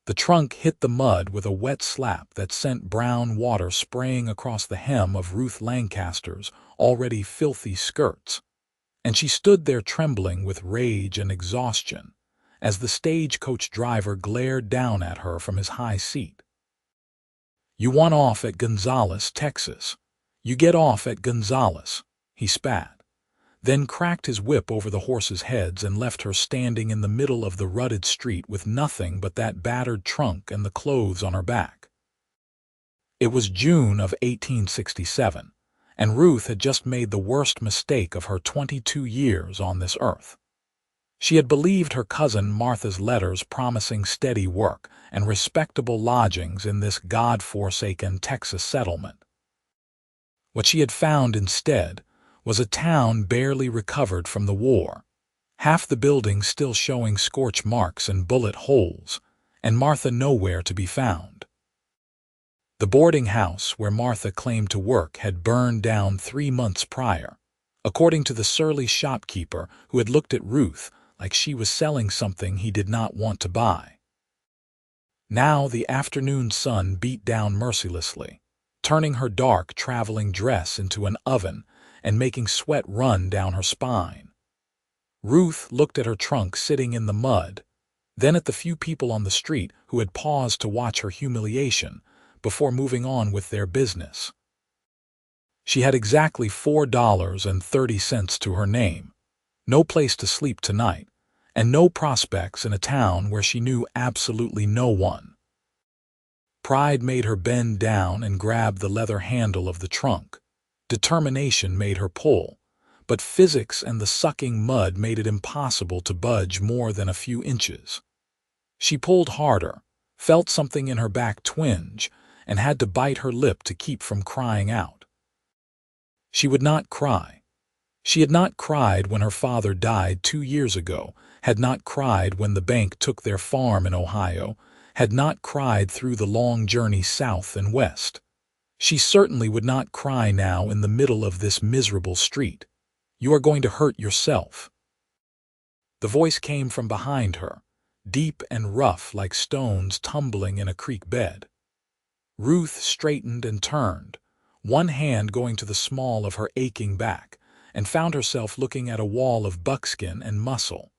The trunk hit the mud with a wet slap that sent brown water spraying across the hem of Ruth Lancaster's already filthy skirts, and she stood there trembling with rage and exhaustion as the stagecoach driver glared down at her from his high seat. "You want off at Gonzales, Texas. You get off at Gonzales," he spat, then cracked his whip over the horses' heads and left her standing in the middle of the rutted street with nothing but that battered trunk and the clothes on her back. It was June of 1867, and Ruth had just made the worst mistake of her 22 years on this earth. She had believed her cousin Martha's letters promising steady work and respectable lodgings in this God-forsaken Texas settlement. What she had found instead was a town barely recovered from the war, half the buildings still showing scorch marks and bullet holes, and Martha nowhere to be found. The boarding house where Martha claimed to work had burned down 3 months prior, according to the surly shopkeeper who had looked at Ruth like she was selling something he did not want to buy. Now the afternoon sun beat down mercilessly, turning her dark traveling dress into an oven and making sweat run down her spine. Ruth looked at her trunk sitting in the mud, then at the few people on the street who had paused to watch her humiliation before moving on with their business. She had exactly $4.30 to her name, no place to sleep tonight, and no prospects in a town where she knew absolutely no one. Pride made her bend down and grab the leather handle of the trunk. Determination made her pull, but physics and the sucking mud made it impossible to budge more than a few inches. She pulled harder, felt something in her back twinge, and had to bite her lip to keep from crying out. She would not cry. She had not cried when her father died 2 years ago, had not cried when the bank took their farm in Ohio, had not cried through the long journey south and west. She certainly would not cry now in the middle of this miserable street. "You are going to hurt yourself." The voice came from behind her, deep and rough like stones tumbling in a creek bed. Ruth straightened and turned, one hand going to the small of her aching back, and found herself looking at a wall of buckskin and muscle.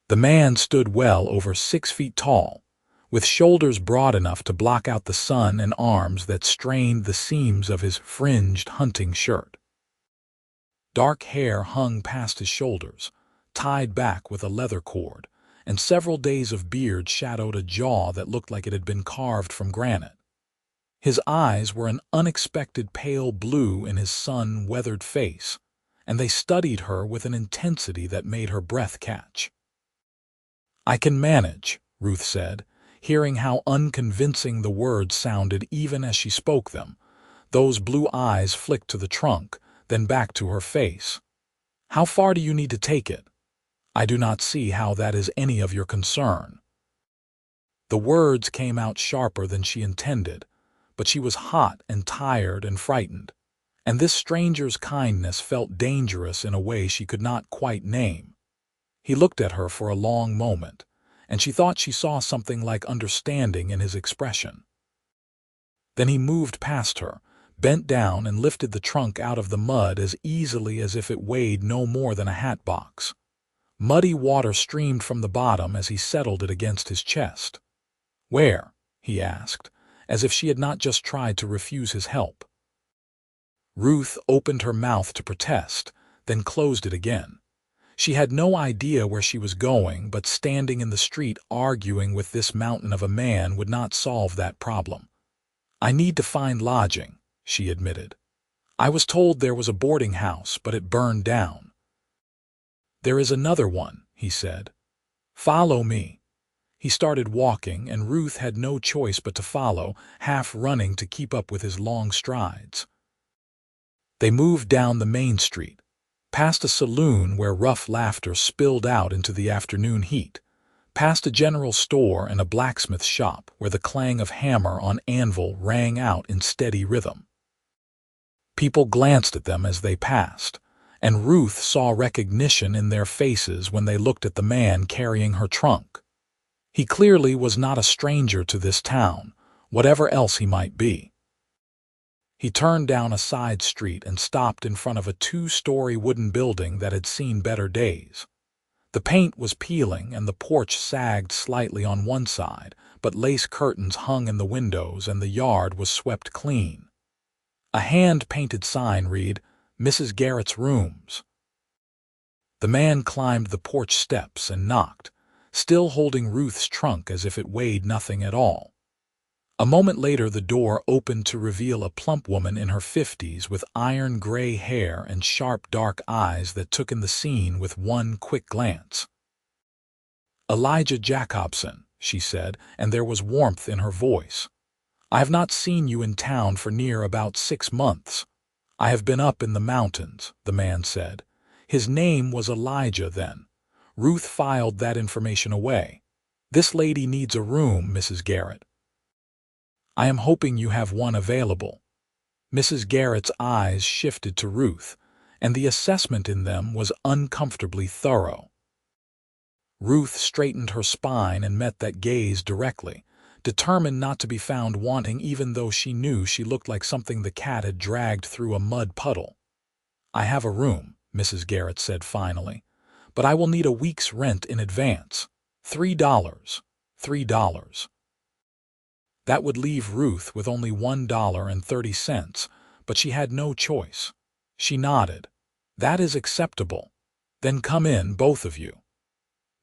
The man stood well over 6 feet tall, with shoulders broad enough to block out the sun and arms that strained the seams of his fringed hunting shirt. Dark hair hung past his shoulders, tied back with a leather cord, and several days of beard shadowed a jaw that looked like it had been carved from granite. His eyes were an unexpected pale blue in his sun-weathered face, and they studied her with an intensity that made her breath catch. "I can manage," Ruth said, hearing how unconvincing the words sounded even as she spoke them. Those blue eyes flicked to the trunk, then back to her face. "How far do you need to take it? I do not see how that is any of your concern." The words came out sharper than she intended, but she was hot and tired and frightened, and this stranger's kindness felt dangerous in a way she could not quite name. He looked at her for a long moment, and she thought she saw something like understanding in his expression. Then he moved past her, bent down and lifted the trunk out of the mud as easily as if it weighed no more than a hat box. Muddy water streamed from the bottom as he settled it against his chest. "Where?" he asked, as if she had not just tried to refuse his help. Ruth opened her mouth to protest, then closed it again. She had no idea where she was going, but standing in the street arguing with this mountain of a man would not solve that problem. "I need to find lodging," she admitted. "I was told there was a boarding house, but it burned down." "There is another one," he said. "Follow me." He started walking, and Ruth had no choice but to follow, half running to keep up with his long strides. They moved down the main street, past a saloon where rough laughter spilled out into the afternoon heat, past a general store and a blacksmith shop where the clang of hammer on anvil rang out in steady rhythm. People glanced at them as they passed, and Ruth saw recognition in their faces when they looked at the man carrying her trunk. He clearly was not a stranger to this town, whatever else he might be. He turned down a side street and stopped in front of a two-story wooden building that had seen better days. The paint was peeling and the porch sagged slightly on one side, but lace curtains hung in the windows and the yard was swept clean. A hand-painted sign read, "Mrs. Garrett's Rooms." The man climbed the porch steps and knocked, still holding Ruth's trunk as if it weighed nothing at all. A moment later the door opened to reveal a plump woman in her 50s with iron-gray hair and sharp dark eyes that took in the scene with one quick glance. "Elijah Jacobson," she said, and there was warmth in her voice. "I have not seen you in town for near about 6 months. I have been up in the mountains," the man said. His name was Elijah then. Ruth filed that information away. "This lady needs a room, Mrs. Garrett." "I am hoping you have one available." Mrs. Garrett's eyes shifted to Ruth, and the assessment in them was uncomfortably thorough. Ruth straightened her spine and met that gaze directly, determined not to be found wanting even though she knew she looked like something the cat had dragged through a mud puddle. "I have a room," Mrs. Garrett said finally, "but I will need a week's rent in advance. $3. $3. That would leave Ruth with only $1.30, but she had no choice. She nodded. "That is acceptable. Then come in, both of you."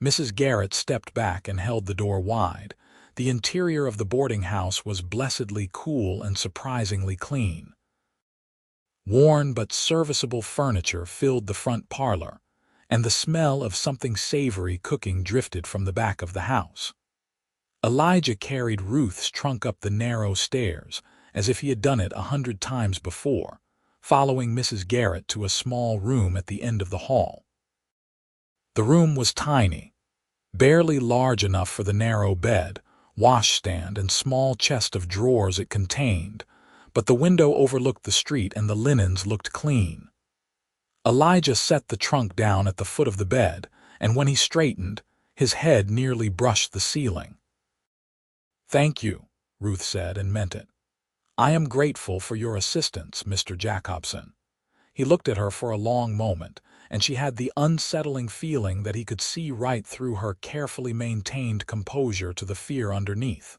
Mrs. Garrett stepped back and held the door wide. The interior of the boarding house was blessedly cool and surprisingly clean. Worn but serviceable furniture filled the front parlor, and the smell of something savory cooking drifted from the back of the house. Elijah carried Ruth's trunk up the narrow stairs, as if he had done it 100 times before, following Mrs. Garrett to a small room at the end of the hall. The room was tiny, barely large enough for the narrow bed, washstand, and small chest of drawers it contained, but the window overlooked the street and the linens looked clean. Elijah set the trunk down at the foot of the bed, and when he straightened, his head nearly brushed the ceiling. "Thank you," Ruth said, and meant it. "I am grateful for your assistance, Mr. Jacobson." He looked at her for a long moment, and she had the unsettling feeling that he could see right through her carefully maintained composure to the fear underneath.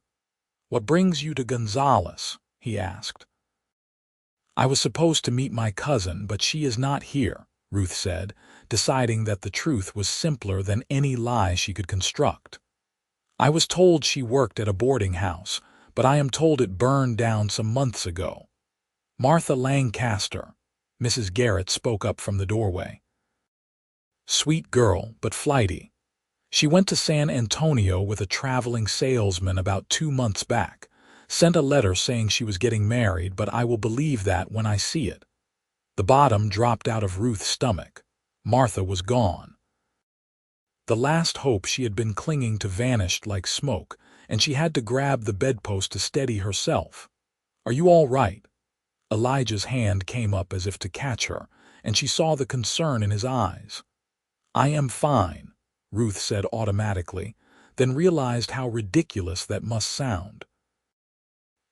"What brings you to Gonzales?" he asked. "I was supposed to meet my cousin, but she is not here," Ruth said, deciding that the truth was simpler than any lie she could construct. "I was told she worked at a boarding house, but I am told it burned down some months ago." "Martha Lancaster," Mrs. Garrett spoke up from the doorway. "Sweet girl, but flighty. She went to San Antonio with a traveling salesman about 2 months back. Sent a letter saying she was getting married, but I will believe that when I see it." The bottom dropped out of Ruth's stomach. Martha was gone. The last hope she had been clinging to vanished like smoke, and she had to grab the bedpost to steady herself. "Are you all right?" Elijah's hand came up as if to catch her, and she saw the concern in his eyes. "I am fine," Ruth said automatically, then realized how ridiculous that must sound.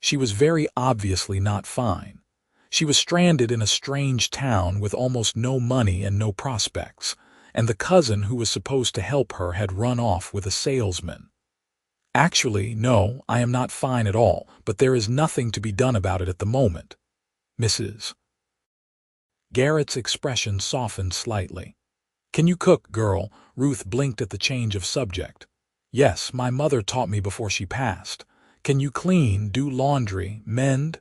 She was very obviously not fine. She was stranded in a strange town with almost no money and no prospects, and the cousin who was supposed to help her had run off with a salesman. "Actually, no, I am not fine at all, but there is nothing to be done about it at the moment. Mrs. Garrett's expression softened slightly. "Can you cook, girl?" Ruth blinked at the change of subject. "Yes, my mother taught me before she passed." "Can you clean, do laundry, mend?"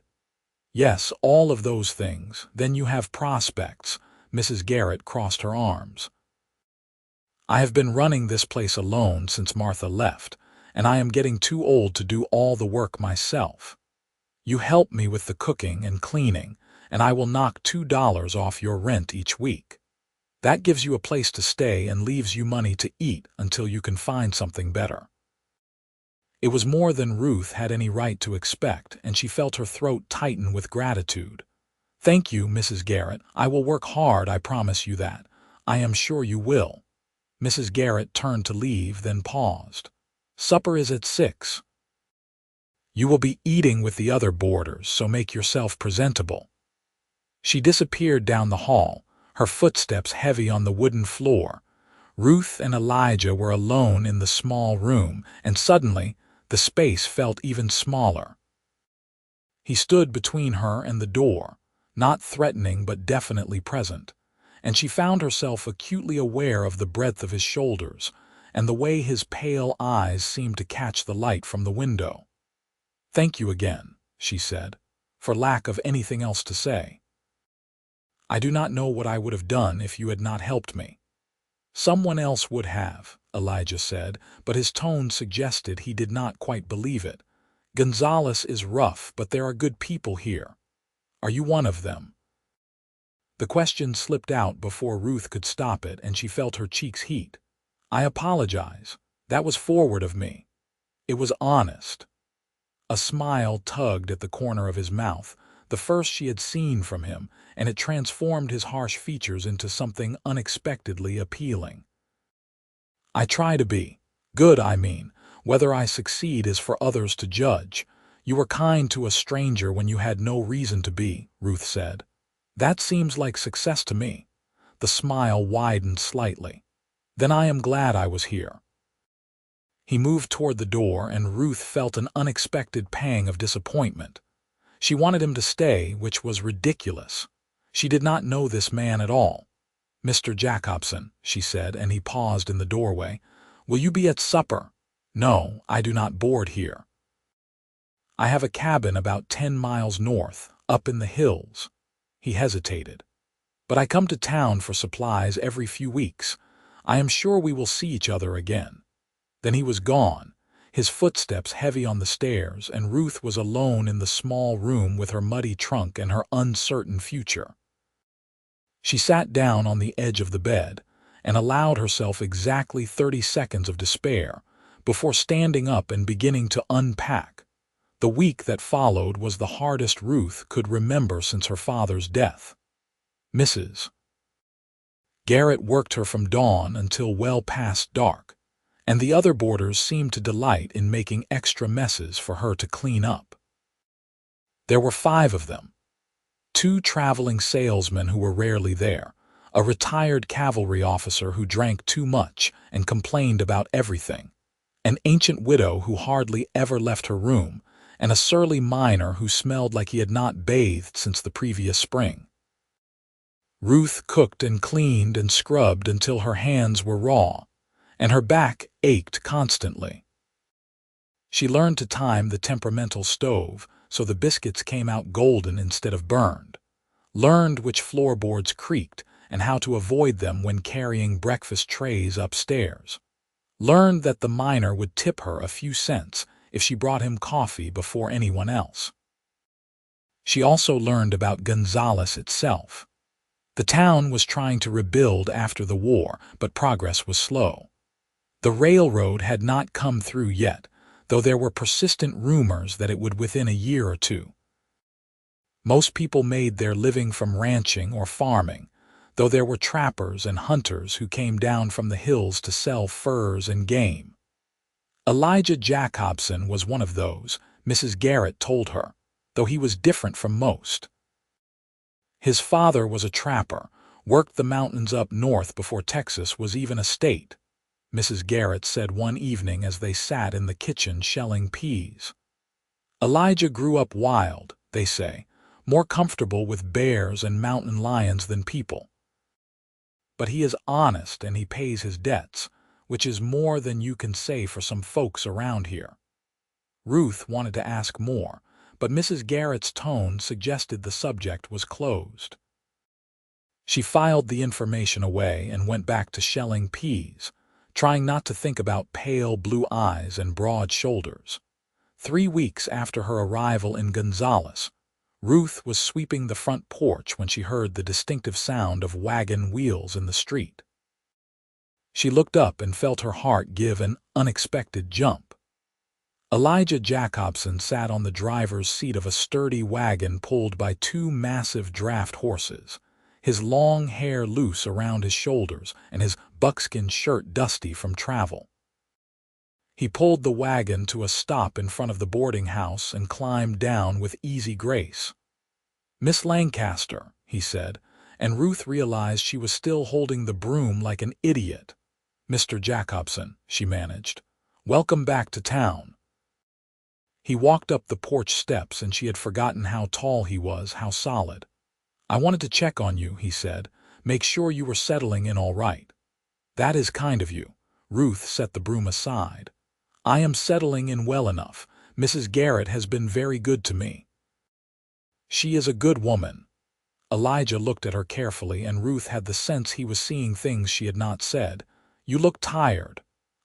"Yes, all of those things. Then you have prospects." Mrs. Garrett crossed her arms. "I have been running this place alone since Martha left, and I am getting too old to do all the work myself. You help me with the cooking and cleaning, and I will knock $2 off your rent each week. That gives you a place to stay and leaves you money to eat until you can find something better." It was more than Ruth had any right to expect, and she felt her throat tighten with gratitude. "Thank you, Mrs. Garrett. I will work hard, I promise you that. I am sure you will." Mrs. Garrett turned to leave, then paused. Supper is at 6. You will be eating with the other boarders, so make yourself presentable." She disappeared down the hall, her footsteps heavy on the wooden floor. Ruth and Elijah were alone in the small room, and suddenly the space felt even smaller. He stood between her and the door, not threatening but definitely present, and she found herself acutely aware of the breadth of his shoulders and the way his pale eyes seemed to catch the light from the window. "Thank you again," she said, for lack of anything else to say. "I do not know what I would have done if you had not helped me." "Someone else would have," Elijah said, but his tone suggested he did not quite believe it. "Gonzales is rough, but there are good people here. Are you one of them?" The question slipped out before Ruth could stop it, and she felt her cheeks heat. "I apologize. That was forward of me. It was honest." A smile tugged at the corner of his mouth, the first she had seen from him, and it transformed his harsh features into something unexpectedly appealing. "I try to be. Good, I mean. Whether I succeed is for others to judge. You were kind to a stranger when you had no reason to be," Ruth said. "That seems like success to me." The smile widened slightly. "Then I am glad I was here." He moved toward the door, and Ruth felt an unexpected pang of disappointment. She wanted him to stay, which was ridiculous. She did not know this man at all. "Mr. Jacobson," she said, and he paused in the doorway. "Will you be at supper?" "No, I do not board here. I have a cabin about 10 miles north, up in the hills." He hesitated. "But I come to town for supplies every few weeks. I am sure we will see each other again." Then he was gone, his footsteps heavy on the stairs, and Ruth was alone in the small room with her muddy trunk and her uncertain future. She sat down on the edge of the bed and allowed herself exactly 30 seconds of despair before standing up and beginning to unpack. The week that followed was the hardest Ruth could remember since her father's death. Mrs. Garrett worked her from dawn until well past dark, and the other boarders seemed to delight in making extra messes for her to clean up. There were 5 of them. 2 traveling salesmen who were rarely there, a retired cavalry officer who drank too much and complained about everything, an ancient widow who hardly ever left her room, and a surly miner who smelled like he had not bathed since the previous spring. Ruth cooked and cleaned and scrubbed until her hands were raw, and her back ached constantly. She learned to time the temperamental stove so the biscuits came out golden instead of burned, learned which floorboards creaked and how to avoid them when carrying breakfast trays upstairs, learned that the miner would tip her a few cents if she brought him coffee before anyone else. She also learned about Gonzales itself. The town was trying to rebuild after the war, but progress was slow. The railroad had not come through yet, though there were persistent rumors that it would within a year or two. Most people made their living from ranching or farming, though there were trappers and hunters who came down from the hills to sell furs and game. Elijah Jacobson was one of those, Mrs. Garrett told her, though he was different from most. His father was a trapper, worked the mountains up north before Texas was even a state, Mrs. Garrett said one evening as they sat in the kitchen shelling peas. Elijah grew up wild, they say, more comfortable with bears and mountain lions than people. But he is honest and he pays his debts, which is more than you can say for some folks around here. Ruth wanted to ask more, but Mrs. Garrett's tone suggested the subject was closed. She filed the information away and went back to shelling peas, trying not to think about pale blue eyes and broad shoulders. 3 weeks after her arrival in Gonzales, Ruth was sweeping the front porch when she heard the distinctive sound of wagon wheels in the street. She looked up and felt her heart give an unexpected jump. Elijah Jacobson sat on the driver's seat of a sturdy wagon pulled by 2 massive draft horses, his long hair loose around his shoulders and his buckskin shirt dusty from travel. He pulled the wagon to a stop in front of the boarding house and climbed down with easy grace. "Miss Lancaster," he said, and Ruth realized she was still holding the broom like an idiot. "Mr. Jacobson," she managed. "Welcome back to town." He walked up the porch steps and she had forgotten how tall he was, how solid. "I wanted to check on you," he said. "Make sure you were settling in all right." "That is kind of you." Ruth set the broom aside. "I am settling in well enough. Mrs. Garrett has been very good to me." "She is a good woman." Elijah looked at her carefully, and Ruth had the sense he was seeing things she had not said. "You look tired."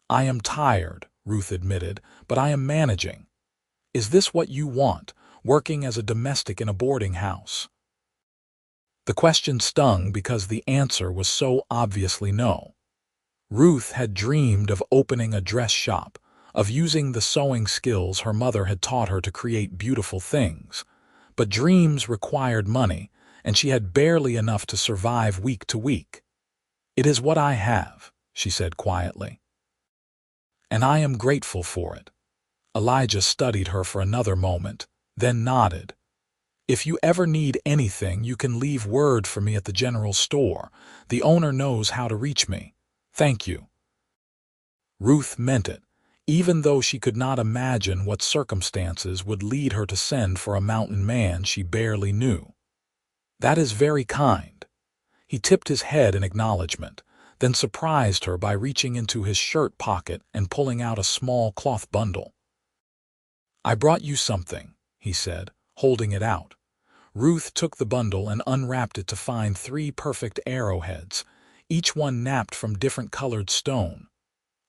"I am tired," Ruth admitted, "but I am managing." "Is this what you want, working as a domestic in a boarding house?" The question stung because the answer was so obviously no. Ruth had dreamed of opening a dress shop, of using the sewing skills her mother had taught her to create beautiful things. But dreams required money, and she had barely enough to survive week to week. "It is what I have," she said quietly. "And I am grateful for it." Elijah studied her for another moment, then nodded. "If you ever need anything, you can leave word for me at the general store. The owner knows how to reach me. Thank you." Ruth meant it, even though she could not imagine what circumstances would lead her to send for a mountain man she barely knew. "That is very kind." He tipped his head in acknowledgement, then surprised her by reaching into his shirt pocket and pulling out a small cloth bundle. "I brought you something," he said, holding it out. Ruth took the bundle and unwrapped it to find 3 perfect arrowheads, each one knapped from different colored stone.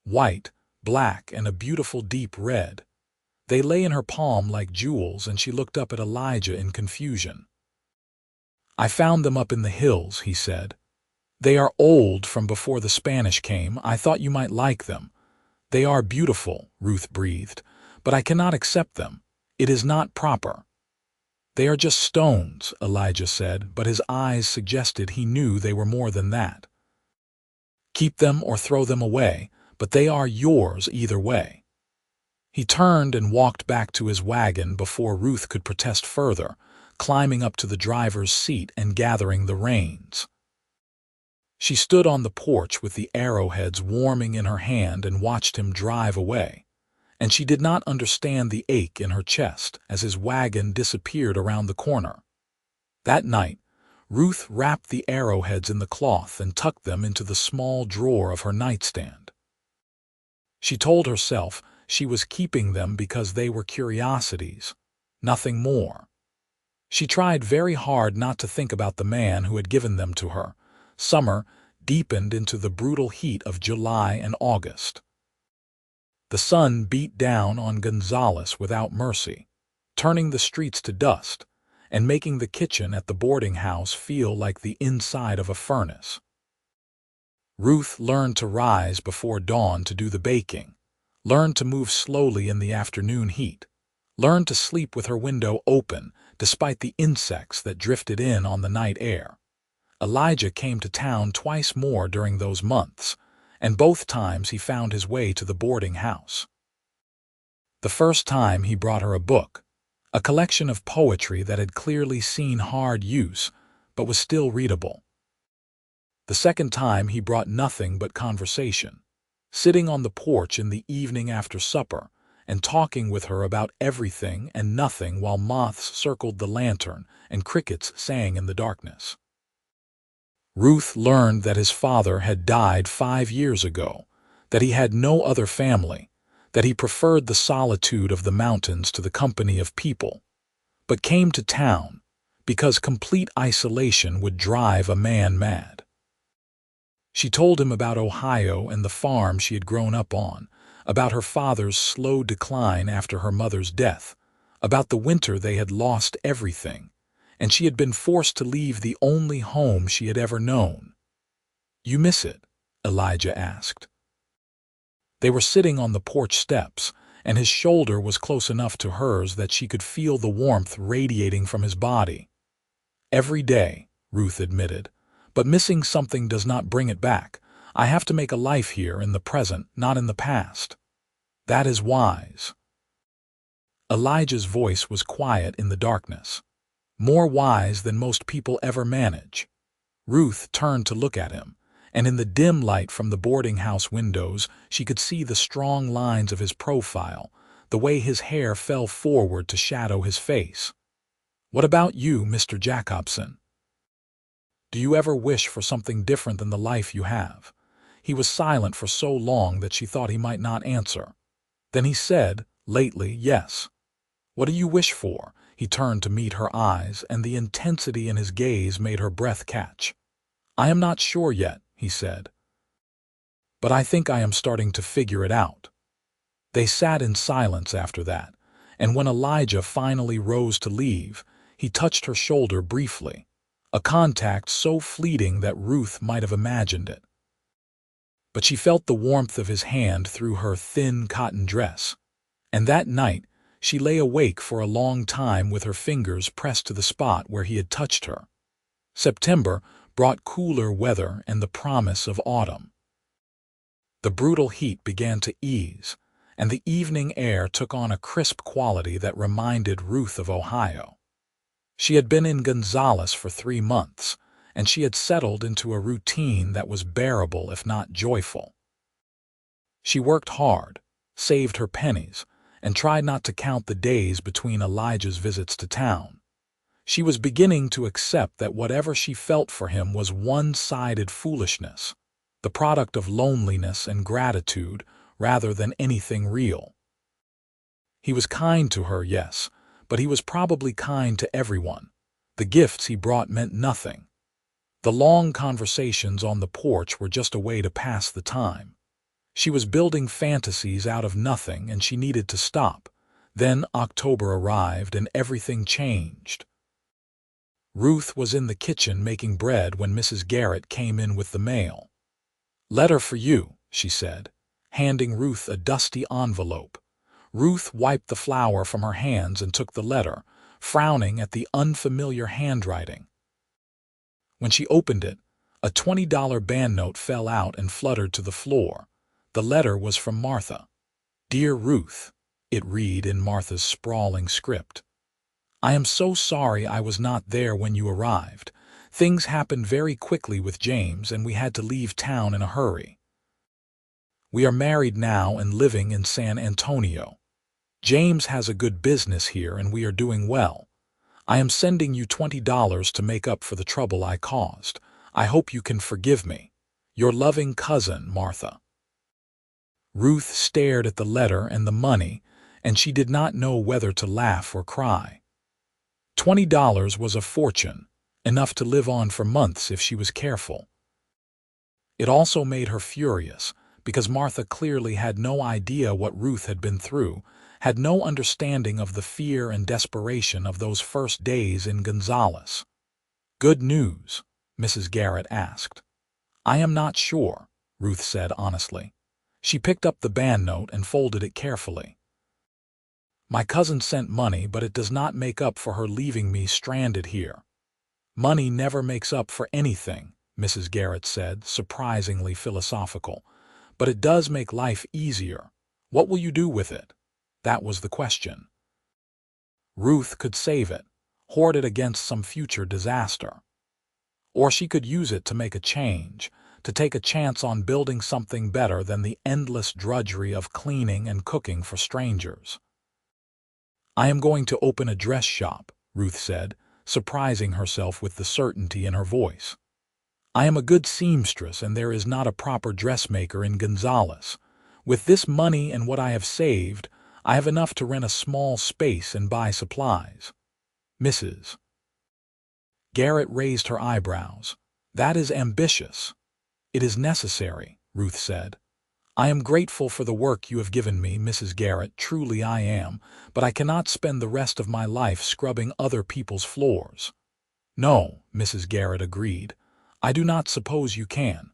White, black, and a beautiful deep red. They lay in her palm like jewels, and she looked up at Elijah in confusion. "I found them up in the hills," he said. "They are old from before the Spanish came. I thought you might like them." "They are beautiful," Ruth breathed, "but I cannot accept them. It is not proper." "They are just stones," Elijah said, but his eyes suggested he knew they were more than that. "Keep them or throw them away, but they are yours either way." He turned and walked back to his wagon before Ruth could protest further, climbing up to the driver's seat and gathering the reins. She stood on the porch with the arrowheads warming in her hand and watched him drive away. And she did not understand the ache in her chest as his wagon disappeared around the corner. That night, Ruth wrapped the arrowheads in the cloth and tucked them into the small drawer of her nightstand. She told herself she was keeping them because they were curiosities, nothing more. She tried very hard not to think about the man who had given them to her. Summer deepened into the brutal heat of July and August. The sun beat down on Gonzales without mercy, turning the streets to dust and making the kitchen at the boarding house feel like the inside of a furnace. Ruth learned to rise before dawn to do the baking, learned to move slowly in the afternoon heat, learned to sleep with her window open despite the insects that drifted in on the night air. Elijah came to town twice more during those months, and both times he found his way to the boarding house. The first time he brought her a book, a collection of poetry that had clearly seen hard use, but was still readable. The second time he brought nothing but conversation, sitting on the porch in the evening after supper and talking with her about everything and nothing while moths circled the lantern and crickets sang in the darkness. Ruth learned that his father had died 5 years ago, that he had no other family, that he preferred the solitude of the mountains to the company of people, but came to town because complete isolation would drive a man mad. She told him about Ohio and the farm she had grown up on, about her father's slow decline after her mother's death, about the winter they had lost everything, and she had been forced to leave the only home she had ever known. "You miss it?" Elijah asked. They were sitting on the porch steps, and his shoulder was close enough to hers that she could feel the warmth radiating from his body. "Every day," Ruth admitted, "but missing something does not bring it back. I have to make a life here in the present, not in the past." That is wise. Elijah's voice was quiet in the darkness. More wise than most people ever manage. Ruth turned to look at him, and in the dim light from the boarding house windows, she could see the strong lines of his profile, the way his hair fell forward to shadow his face. What about you, Mr. Jacobson? Do you ever wish for something different than the life you have? He was silent for so long that she thought he might not answer. Then he said, lately, yes. What do you wish for? He turned to meet her eyes, and the intensity in his gaze made her breath catch. I am not sure yet, he said. But I think I am starting to figure it out. They sat in silence after that, and when Elijah finally rose to leave, he touched her shoulder briefly, a contact so fleeting that Ruth might have imagined it. But she felt the warmth of his hand through her thin cotton dress, and that night she lay awake for a long time with her fingers pressed to the spot where he had touched her. September brought cooler weather and the promise of autumn. The brutal heat began to ease, and the evening air took on a crisp quality that reminded Ruth of Ohio. She had been in Gonzales for 3 months, and she had settled into a routine that was bearable if not joyful. She worked hard, saved her pennies, and tried not to count the days between Elijah's visits to town. She was beginning to accept that whatever she felt for him was one-sided foolishness, the product of loneliness and gratitude rather than anything real. He was kind to her, yes, but he was probably kind to everyone. The gifts he brought meant nothing. The long conversations on the porch were just a way to pass the time. She was building fantasies out of nothing, and she needed to stop. Then October arrived and everything changed. Ruth was in the kitchen making bread when Mrs. Garrett came in with the mail. "Letter for you," she said, handing Ruth a dusty envelope. Ruth wiped the flour from her hands and took the letter, frowning at the unfamiliar handwriting. When she opened it, a $20 banknote fell out and fluttered to the floor. The letter was from Martha. "Dear Ruth," it read in Martha's sprawling script. "I am so sorry I was not there when you arrived. Things happened very quickly with James, and we had to leave town in a hurry. We are married now and living in San Antonio. James has a good business here, and we are doing well. I am sending you $20 to make up for the trouble I caused. I hope you can forgive me. Your loving cousin, Martha." Ruth stared at the letter and the money, and she did not know whether to laugh or cry. $20 was a fortune, enough to live on for months if she was careful. It also made her furious, because Martha clearly had no idea what Ruth had been through, had no understanding of the fear and desperation of those first days in Gonzales. "Good news?" Mrs. Garrett asked. "I am not sure," Ruth said honestly. She picked up the banknote and folded it carefully. "My cousin sent money, but it does not make up for her leaving me stranded here." "Money never makes up for anything," Mrs. Garrett said, surprisingly philosophical. "But it does make life easier. What will you do with it?" That was the question. Ruth could save it, hoard it against some future disaster. Or she could use it to make a change, to take a chance on building something better than the endless drudgery of cleaning and cooking for strangers. "I am going to open a dress shop," Ruth said, surprising herself with the certainty in her voice. "I am a good seamstress, and there is not a proper dressmaker in Gonzales. With this money and what I have saved, I have enough to rent a small space and buy supplies." Mrs. Garrett raised her eyebrows. "That is ambitious." "It is necessary," Ruth said. "I am grateful for the work you have given me, Mrs. Garrett, truly I am, but I cannot spend the rest of my life scrubbing other people's floors." "No," Mrs. Garrett agreed. "I do not suppose you can."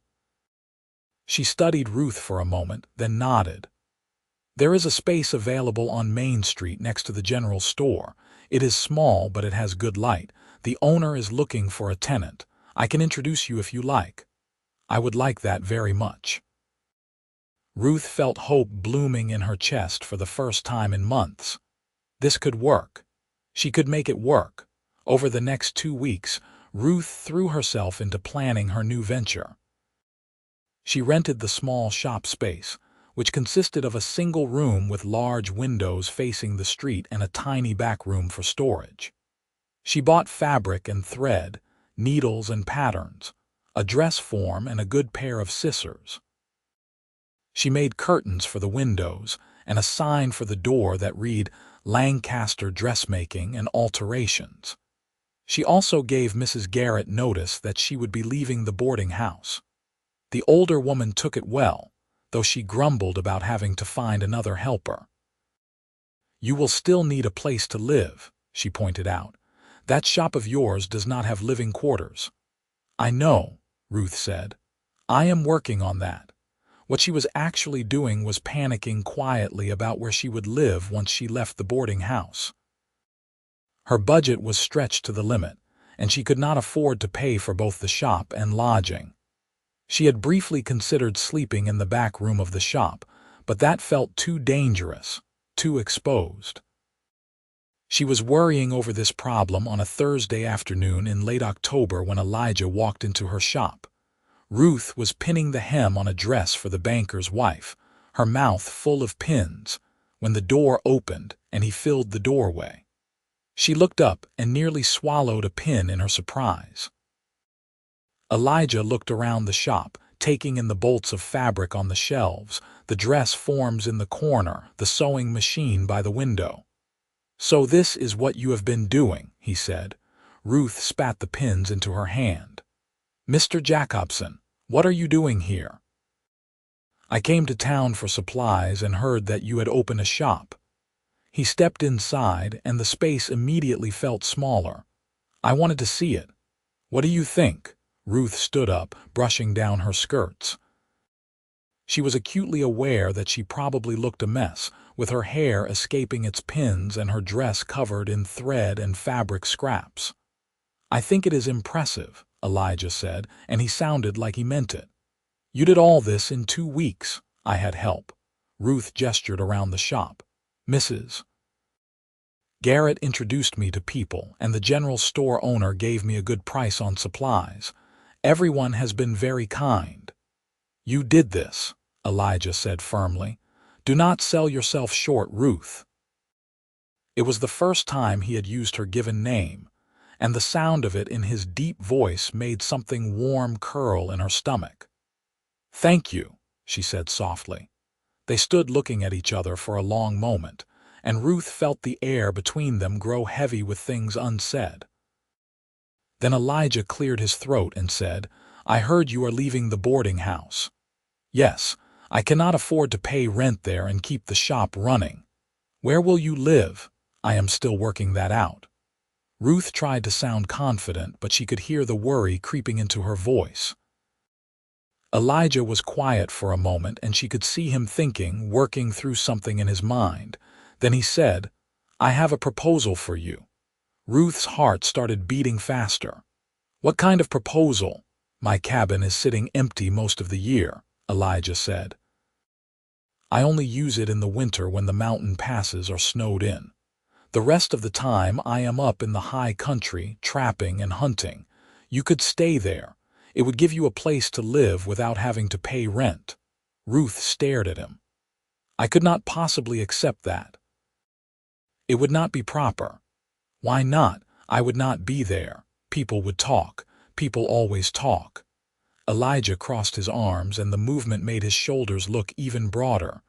She studied Ruth for a moment, then nodded. "There is a space available on Main Street next to the general store. It is small, but it has good light. The owner is looking for a tenant. I can introduce you if you like." "I would like that very much." Ruth felt hope blooming in her chest for the first time in months. This could work. She could make it work. Over the next 2 weeks, Ruth threw herself into planning her new venture. She rented the small shop space, which consisted of a single room with large windows facing the street and a tiny back room for storage. She bought fabric and thread, needles and patterns, a dress form and a good pair of scissors. She made curtains for the windows and a sign for the door that read Lancaster Dressmaking and Alterations. She also gave Mrs. Garrett notice that she would be leaving the boarding house. The older woman took it well, though she grumbled about having to find another helper. "You will still need a place to live," she pointed out. "That shop of yours does not have living quarters." "I know," Ruth said. "I am working on that." What she was actually doing was panicking quietly about where she would live once she left the boarding house. Her budget was stretched to the limit, and she could not afford to pay for both the shop and lodging. She had briefly considered sleeping in the back room of the shop, but that felt too dangerous, too exposed. She was worrying over this problem on a Thursday afternoon in late October when Elijah walked into her shop. Ruth was pinning the hem on a dress for the banker's wife, her mouth full of pins, when the door opened and he filled the doorway. She looked up and nearly swallowed a pin in her surprise. Elijah looked around the shop, taking in the bolts of fabric on the shelves, the dress forms in the corner, the sewing machine by the window. "So this is what you have been doing," he said. Ruth spat the pins into her hand. "Mr. Jacobson, what are you doing here?" "I came to town for supplies and heard that you had opened a shop." He stepped inside, and the space immediately felt smaller. "I wanted to see it. What do you think?" Ruth stood up, brushing down her skirts. She was acutely aware that she probably looked a mess, with her hair escaping its pins and her dress covered in thread and fabric scraps. "I think it is impressive," Elijah said, and he sounded like he meant it. "You did all this in 2 weeks. I had help." Ruth gestured around the shop. "Mrs. Garrett introduced me to people, and the general store owner gave me a good price on supplies. Everyone has been very kind." "You did this," Elijah said firmly. "Do not sell yourself short, Ruth." It was the first time he had used her given name, and the sound of it in his deep voice made something warm curl in her stomach. "Thank you," she said softly. They stood looking at each other for a long moment, and Ruth felt the air between them grow heavy with things unsaid. Then Elijah cleared his throat and said, "I heard you are leaving the boarding house." "Yes, I cannot afford to pay rent there and keep the shop running." "Where will you live?" "I am still working that out." Ruth tried to sound confident, but she could hear the worry creeping into her voice. Elijah was quiet for a moment, and she could see him thinking, working through something in his mind. Then he said, "I have a proposal for you." Ruth's heart started beating faster. "What kind of proposal?" "My cabin is sitting empty most of the year," Elijah said. "I only use it in the winter when the mountain passes are snowed in. The rest of the time I am up in the high country, trapping and hunting. You could stay there. It would give you a place to live without having to pay rent." Ruth stared at him. "I could not possibly accept that. It would not be proper." "Why not? I would not be there. People would talk. People always talk." Elijah crossed his arms, and the movement made his shoulders look even broader.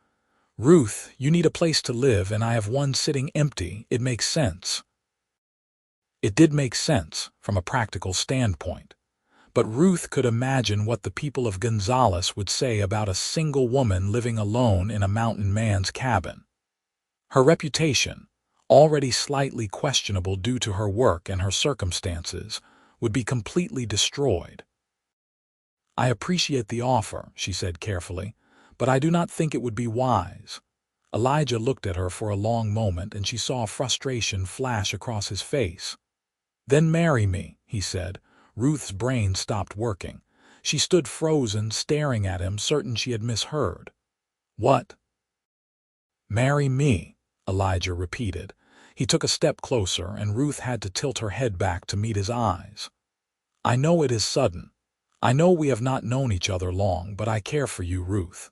"Ruth, you need a place to live, and I have one sitting empty. It makes sense." It did make sense, from a practical standpoint. But Ruth could imagine what the people of Gonzales would say about a single woman living alone in a mountain man's cabin. Her reputation, already slightly questionable due to her work and her circumstances, would be completely destroyed. "I appreciate the offer," she said carefully, "but I do not think it would be wise." Elijah looked at her for a long moment, and she saw frustration flash across his face. "Then marry me," he said. Ruth's brain stopped working. She stood frozen, staring at him, certain she had misheard. What? Marry me, Elijah repeated. He took a step closer, and Ruth had to tilt her head back to meet his eyes. I know it is sudden. I know we have not known each other long, but I care for you, Ruth.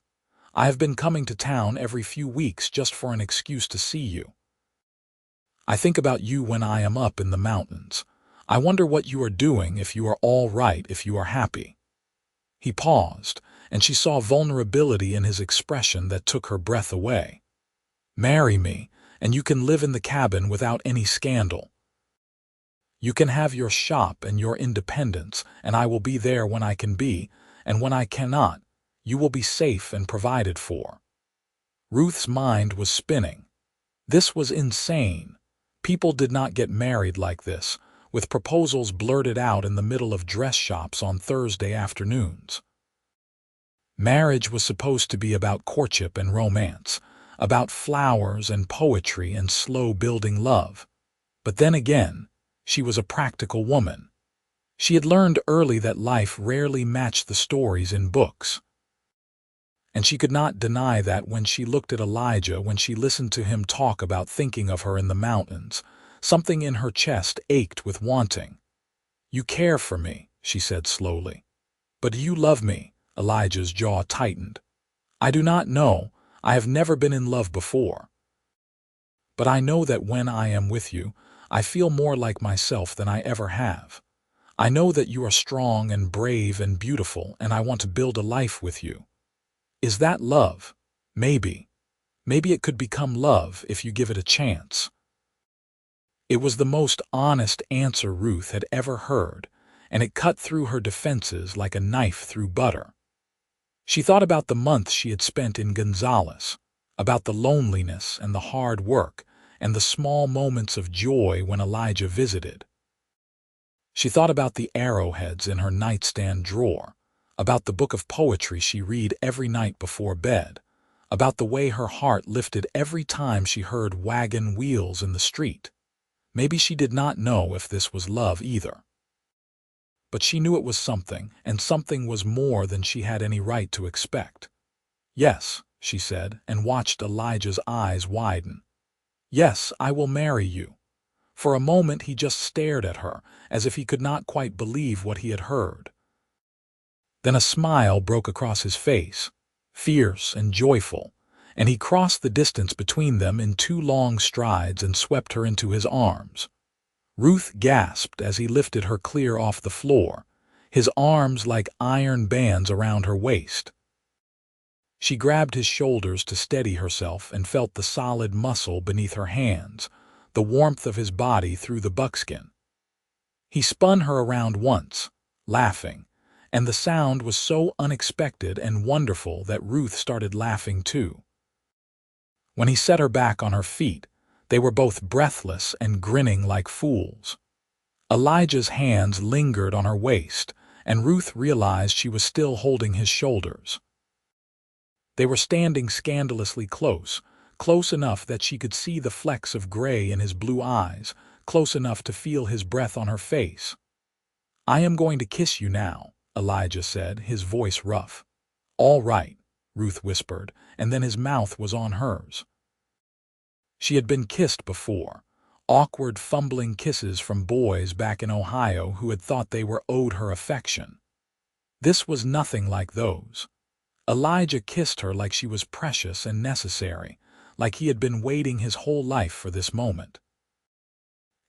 I have been coming to town every few weeks just for an excuse to see you. I think about you when I am up in the mountains. I wonder what you are doing, if you are all right, if you are happy. He paused, and she saw vulnerability in his expression that took her breath away. Marry me, and you can live in the cabin without any scandal. You can have your shop and your independence, and I will be there when I can be, and when I cannot, you will be safe and provided for. Ruth's mind was spinning. This was insane. People did not get married like this, with proposals blurted out in the middle of dress shops on Thursday afternoons. Marriage was supposed to be about courtship and romance, about flowers and poetry and slow-building love. But then again, she was a practical woman. She had learned early that life rarely matched the stories in books. And she could not deny that when she looked at Elijah, when she listened to him talk about thinking of her in the mountains, something in her chest ached with wanting. You care for me, she said slowly. But do you love me? Elijah's jaw tightened. I do not know. I have never been in love before. But I know that when I am with you, I feel more like myself than I ever have. I know that you are strong and brave and beautiful, and I want to build a life with you. Is that love? Maybe. Maybe it could become love if you give it a chance. It was the most honest answer Ruth had ever heard, and it cut through her defenses like a knife through butter. She thought about the months she had spent in Gonzales, about the loneliness and the hard work, and the small moments of joy when Elijah visited. She thought about the arrowheads in her nightstand drawer, about the book of poetry she read every night before bed, about the way her heart lifted every time she heard wagon wheels in the street. Maybe she did not know if this was love either. But she knew it was something, and something was more than she had any right to expect. Yes, she said, and watched Elijah's eyes widen. Yes, I will marry you. For a moment he just stared at her, as if he could not quite believe what he had heard. Then a smile broke across his face, fierce and joyful, and he crossed the distance between them in 2 long strides and swept her into his arms. Ruth gasped as he lifted her clear off the floor, his arms like iron bands around her waist. She grabbed his shoulders to steady herself and felt the solid muscle beneath her hands, the warmth of his body through the buckskin. He spun her around once, laughing, and the sound was so unexpected and wonderful that Ruth started laughing too. When he set her back on her feet, they were both breathless and grinning like fools. Elijah's hands lingered on her waist, and Ruth realized she was still holding his shoulders. They were standing scandalously close, close enough that she could see the flecks of gray in his blue eyes, close enough to feel his breath on her face. I am going to kiss you now, Elijah said, his voice rough. All right, Ruth whispered, and then his mouth was on hers. She had been kissed before, awkward fumbling kisses from boys back in Ohio who had thought they were owed her affection. This was nothing like those. Elijah kissed her like she was precious and necessary, like he had been waiting his whole life for this moment.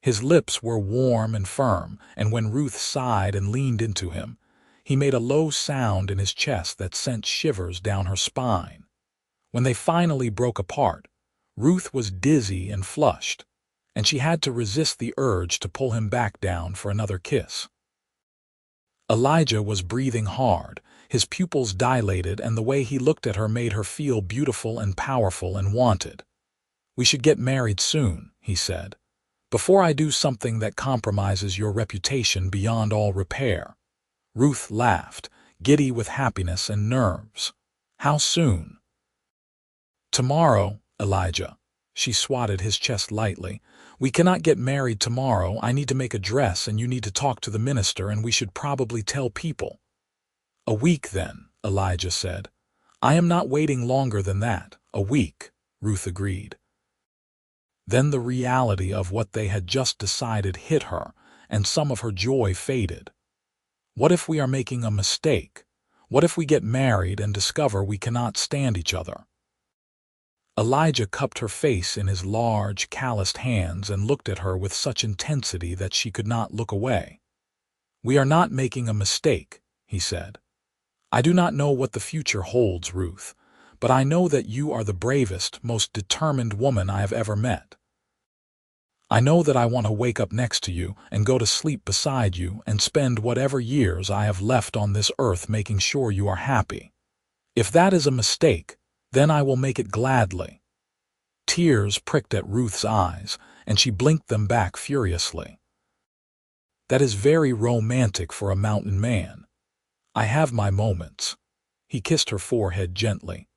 His lips were warm and firm, and when Ruth sighed and leaned into him, he made a low sound in his chest that sent shivers down her spine. When they finally broke apart, Ruth was dizzy and flushed, and she had to resist the urge to pull him back down for another kiss. Elijah was breathing hard, his pupils dilated, and the way he looked at her made her feel beautiful and powerful and wanted. We should get married soon, he said, before I do something that compromises your reputation beyond all repair. Ruth laughed, giddy with happiness and nerves. How soon? Tomorrow, Elijah. She swatted his chest lightly. We cannot get married tomorrow. I need to make a dress, and you need to talk to the minister, and we should probably tell people. A week then, Elijah said. I am not waiting longer than that. A week, Ruth agreed. Then the reality of what they had just decided hit her, and some of her joy faded. What if we are making a mistake? What if we get married and discover we cannot stand each other? Elijah cupped her face in his large, calloused hands and looked at her with such intensity that she could not look away. We are not making a mistake, he said. I do not know what the future holds, Ruth, but I know that you are the bravest, most determined woman I have ever met. I know that I want to wake up next to you and go to sleep beside you and spend whatever years I have left on this earth making sure you are happy. If that is a mistake, then I will make it gladly. Tears pricked at Ruth's eyes, and she blinked them back furiously. That is very romantic for a mountain man. I have my moments. He kissed her forehead gently.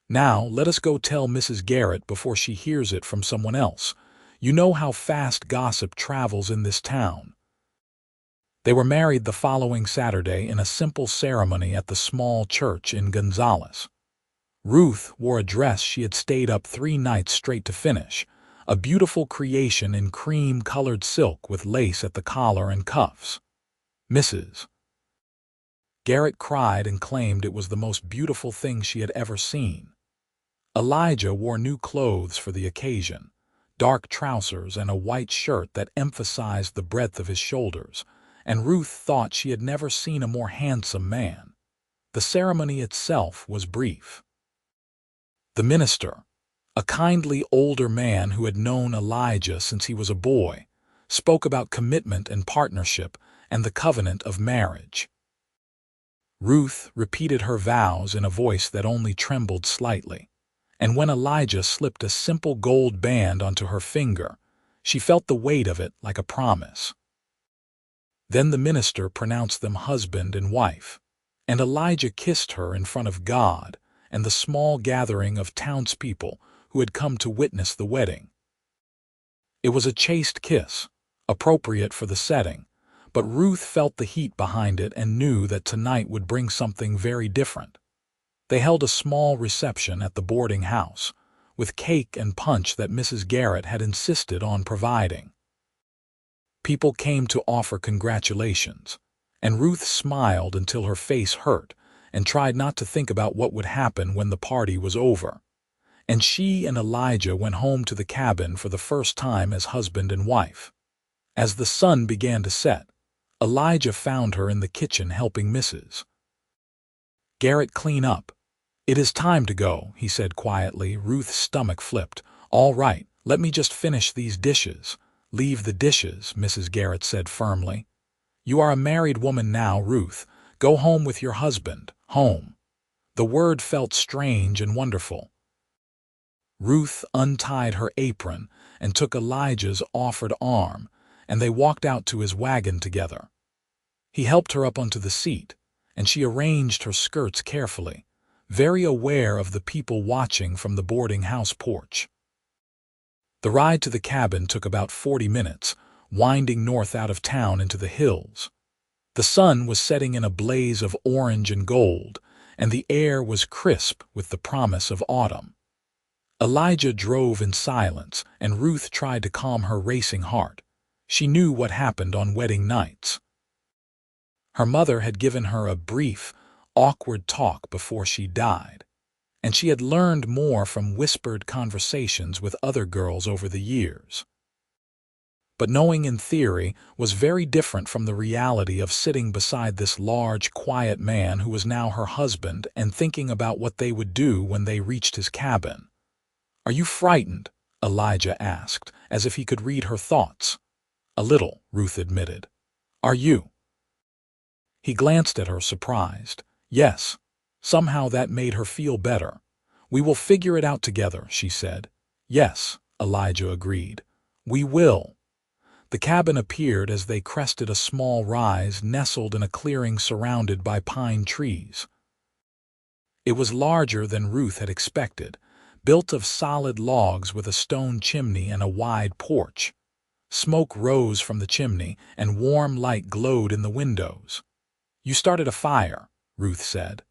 Now let us go tell Mrs. Garrett before she hears it from someone else. You know how fast gossip travels in this town. They were married the following Saturday in a simple ceremony at the small church in Gonzales. Ruth wore a dress she had stayed up 3 nights straight to finish, a beautiful creation in cream-colored silk with lace at the collar and cuffs. Mrs. Garrett cried and claimed it was the most beautiful thing she had ever seen. Elijah wore new clothes for the occasion, dark trousers and a white shirt that emphasized the breadth of his shoulders, and Ruth thought she had never seen a more handsome man. The ceremony itself was brief. The minister, a kindly older man who had known Elijah since he was a boy, spoke about commitment and partnership and the covenant of marriage. Ruth repeated her vows in a voice that only trembled slightly, and when Elijah slipped a simple gold band onto her finger, she felt the weight of it like a promise. Then the minister pronounced them husband and wife, and Elijah kissed her in front of God and the small gathering of townspeople who had come to witness the wedding. It was a chaste kiss, appropriate for the setting, but Ruth felt the heat behind it and knew that tonight would bring something very different. They held a small reception at the boarding house, with cake and punch that Mrs. Garrett had insisted on providing. People came to offer congratulations, and Ruth smiled until her face hurt and tried not to think about what would happen when the party was over. And she and Elijah went home to the cabin for the first time as husband and wife. As the sun began to set, Elijah found her in the kitchen helping Mrs. Garrett clean up. It is time to go, he said quietly. Ruth's stomach flipped. All right, let me just finish these dishes. Leave the dishes, Mrs. Garrett said firmly. You are a married woman now, Ruth. Go home with your husband. Home. The word felt strange and wonderful. Ruth untied her apron and took Elijah's offered arm, and they walked out to his wagon together. He helped her up onto the seat, and she arranged her skirts carefully, very aware of the people watching from the boarding house porch. The ride to the cabin took about 40 minutes, winding north out of town into the hills. The sun was setting in a blaze of orange and gold, and the air was crisp with the promise of autumn. Elijah drove in silence, and Ruth tried to calm her racing heart. She knew what happened on wedding nights. Her mother had given her a brief, awkward talk before she died, and she had learned more from whispered conversations with other girls over the years. But knowing in theory was very different from the reality of sitting beside this large, quiet man who was now her husband and thinking about what they would do when they reached his cabin. Are you frightened? Elijah asked, as if he could read her thoughts. A little, Ruth admitted. Are you? He glanced at her, surprised. Yes. Somehow that made her feel better. We will figure it out together, she said. Yes, Elijah agreed. We will. The cabin appeared as they crested a small rise nestled in a clearing surrounded by pine trees. It was larger than Ruth had expected, built of solid logs with a stone chimney and a wide porch. Smoke rose from the chimney, and warm light glowed in the windows. You started a fire, Ruth said.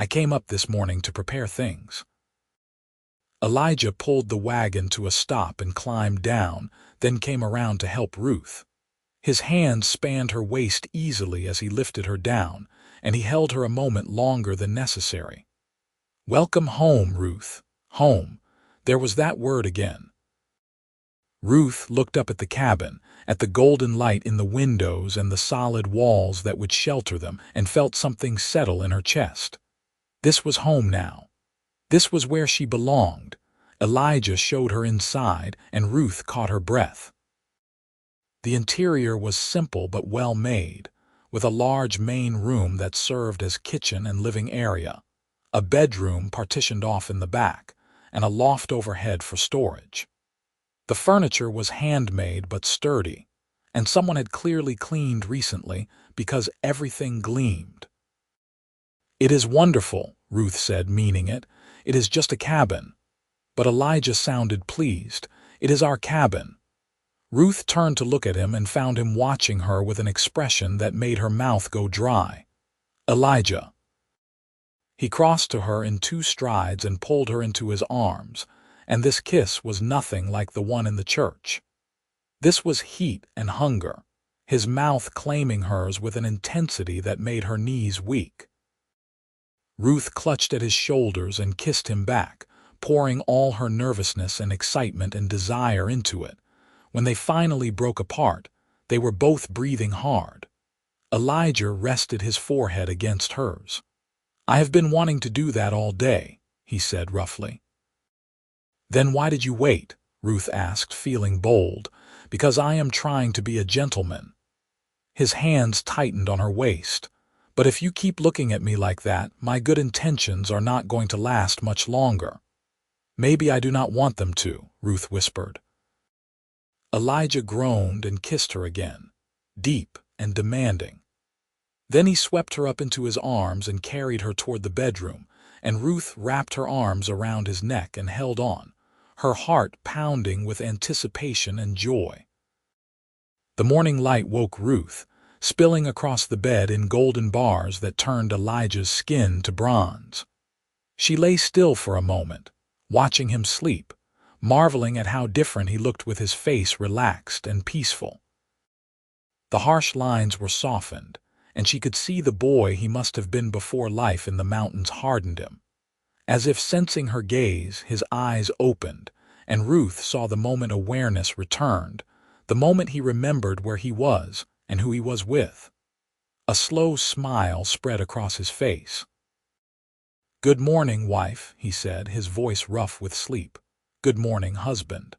I came up this morning to prepare things." Elijah pulled the wagon to a stop and climbed down, then came around to help Ruth. His hands spanned her waist easily as he lifted her down, and he held her a moment longer than necessary. "Welcome home, Ruth. Home." There was that word again. Ruth looked up at the cabin, at the golden light in the windows and the solid walls that would shelter them, and felt something settle in her chest. This was home now. This was where she belonged. Elijah showed her inside, and Ruth caught her breath. The interior was simple but well made, with a large main room that served as kitchen and living area, a bedroom partitioned off in the back, and a loft overhead for storage. The furniture was handmade but sturdy, and someone had clearly cleaned recently because everything gleamed. "It is wonderful," Ruth said, meaning it. "It is just a cabin." But Elijah sounded pleased. "It is our cabin." Ruth turned to look at him and found him watching her with an expression that made her mouth go dry. "Elijah." He crossed to her in 2 strides and pulled her into his arms, and this kiss was nothing like the one in the church. This was heat and hunger, his mouth claiming hers with an intensity that made her knees weak. Ruth clutched at his shoulders and kissed him back, pouring all her nervousness and excitement and desire into it. When they finally broke apart, they were both breathing hard. Elijah rested his forehead against hers. "I have been wanting to do that all day," he said roughly. "Then why did you wait?" Ruth asked, feeling bold. "Because I am trying to be a gentleman." His hands tightened on her waist. "But if you keep looking at me like that, my good intentions are not going to last much longer." "Maybe I do not want them to," Ruth whispered. Elijah groaned and kissed her again, deep and demanding. Then he swept her up into his arms and carried her toward the bedroom, and Ruth wrapped her arms around his neck and held on, her heart pounding with anticipation and joy. The morning light woke Ruth, spilling across the bed in golden bars that turned Elijah's skin to bronze. She lay still for a moment, watching him sleep, marveling at how different he looked with his face relaxed and peaceful. The harsh lines were softened, and she could see the boy he must have been before life in the mountains hardened him. As if sensing her gaze, his eyes opened, and Ruth saw the moment awareness returned, the moment he remembered where he was and who he was with. A slow smile spread across his face. "Good morning, wife," he said, his voice rough with sleep. "Good morning, husband."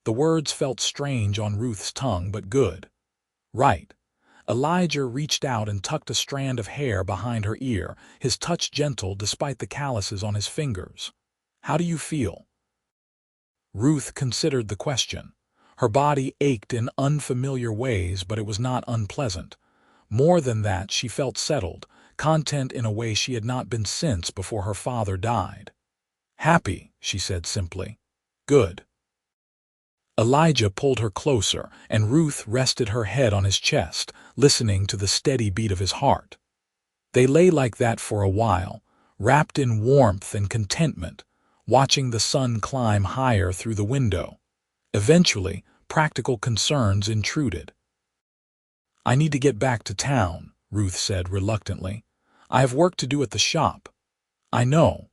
The words felt strange on Ruth's tongue, but good. "Right." Elijah reached out and tucked a strand of hair behind her ear, his touch gentle despite the calluses on his fingers. "How do you feel?" Ruth considered the question. Her body ached in unfamiliar ways, but it was not unpleasant. More than that, she felt settled, content in a way she had not been since before her father died. "Happy," she said simply. "Good." Elijah pulled her closer, and Ruth rested her head on his chest, listening to the steady beat of his heart. They lay like that for a while, wrapped in warmth and contentment, watching the sun climb higher through the window. Eventually, practical concerns intruded. "I need to get back to town," Ruth said reluctantly. "I have work to do at the shop." "I know."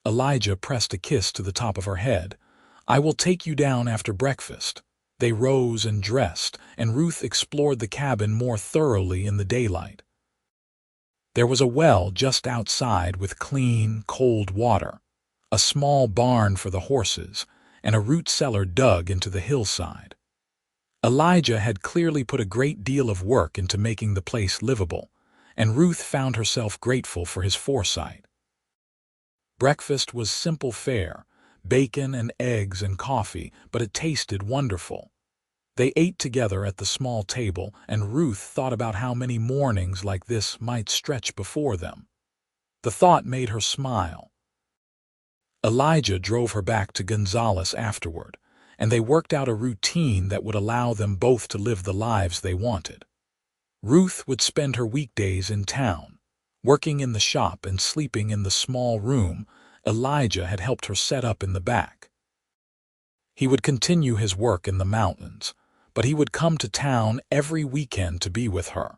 Elijah pressed a kiss to the top of her head. "I will take you down after breakfast." They rose and dressed, and Ruth explored the cabin more thoroughly in the daylight. There was a well just outside with clean, cold water, a small barn for the horses, and a root cellar dug into the hillside. Elijah had clearly put a great deal of work into making the place livable, and Ruth found herself grateful for his foresight. Breakfast was simple fare, bacon and eggs and coffee, but it tasted wonderful. They ate together at the small table, and Ruth thought about how many mornings like this might stretch before them. The thought made her smile. Elijah drove her back to Gonzales afterward, and they worked out a routine that would allow them both to live the lives they wanted. Ruth would spend her weekdays in town, Working in the shop and sleeping in the small room Elijah had helped her set up in the back. He would continue his work in the mountains, but he would come to town every weekend to be with her.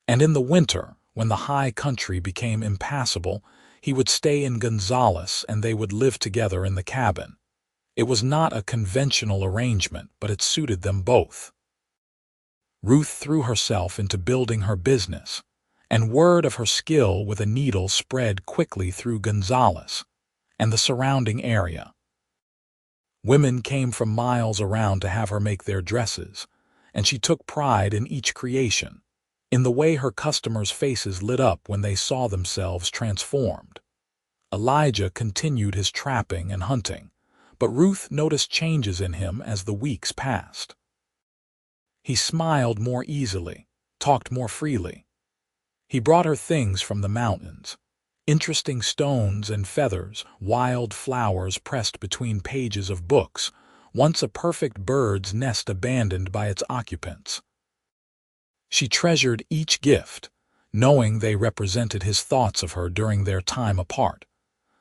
And in the winter, when the high country became impassable, he would stay in Gonzales and they would live together in the cabin. It was not a conventional arrangement, but it suited them both. Ruth threw herself into building her business, and word of her skill with a needle spread quickly through Gonzales and the surrounding area. Women came from miles around to have her make their dresses, and she took pride in each creation, in the way her customers' faces lit up when they saw themselves transformed. Elijah continued his trapping and hunting, but Ruth noticed changes in him as the weeks passed. He smiled more easily, talked more freely. He brought her things from the mountains, interesting stones and feathers, wild flowers pressed between pages of books, once a perfect bird's nest abandoned by its occupants. She treasured each gift, knowing they represented his thoughts of her during their time apart.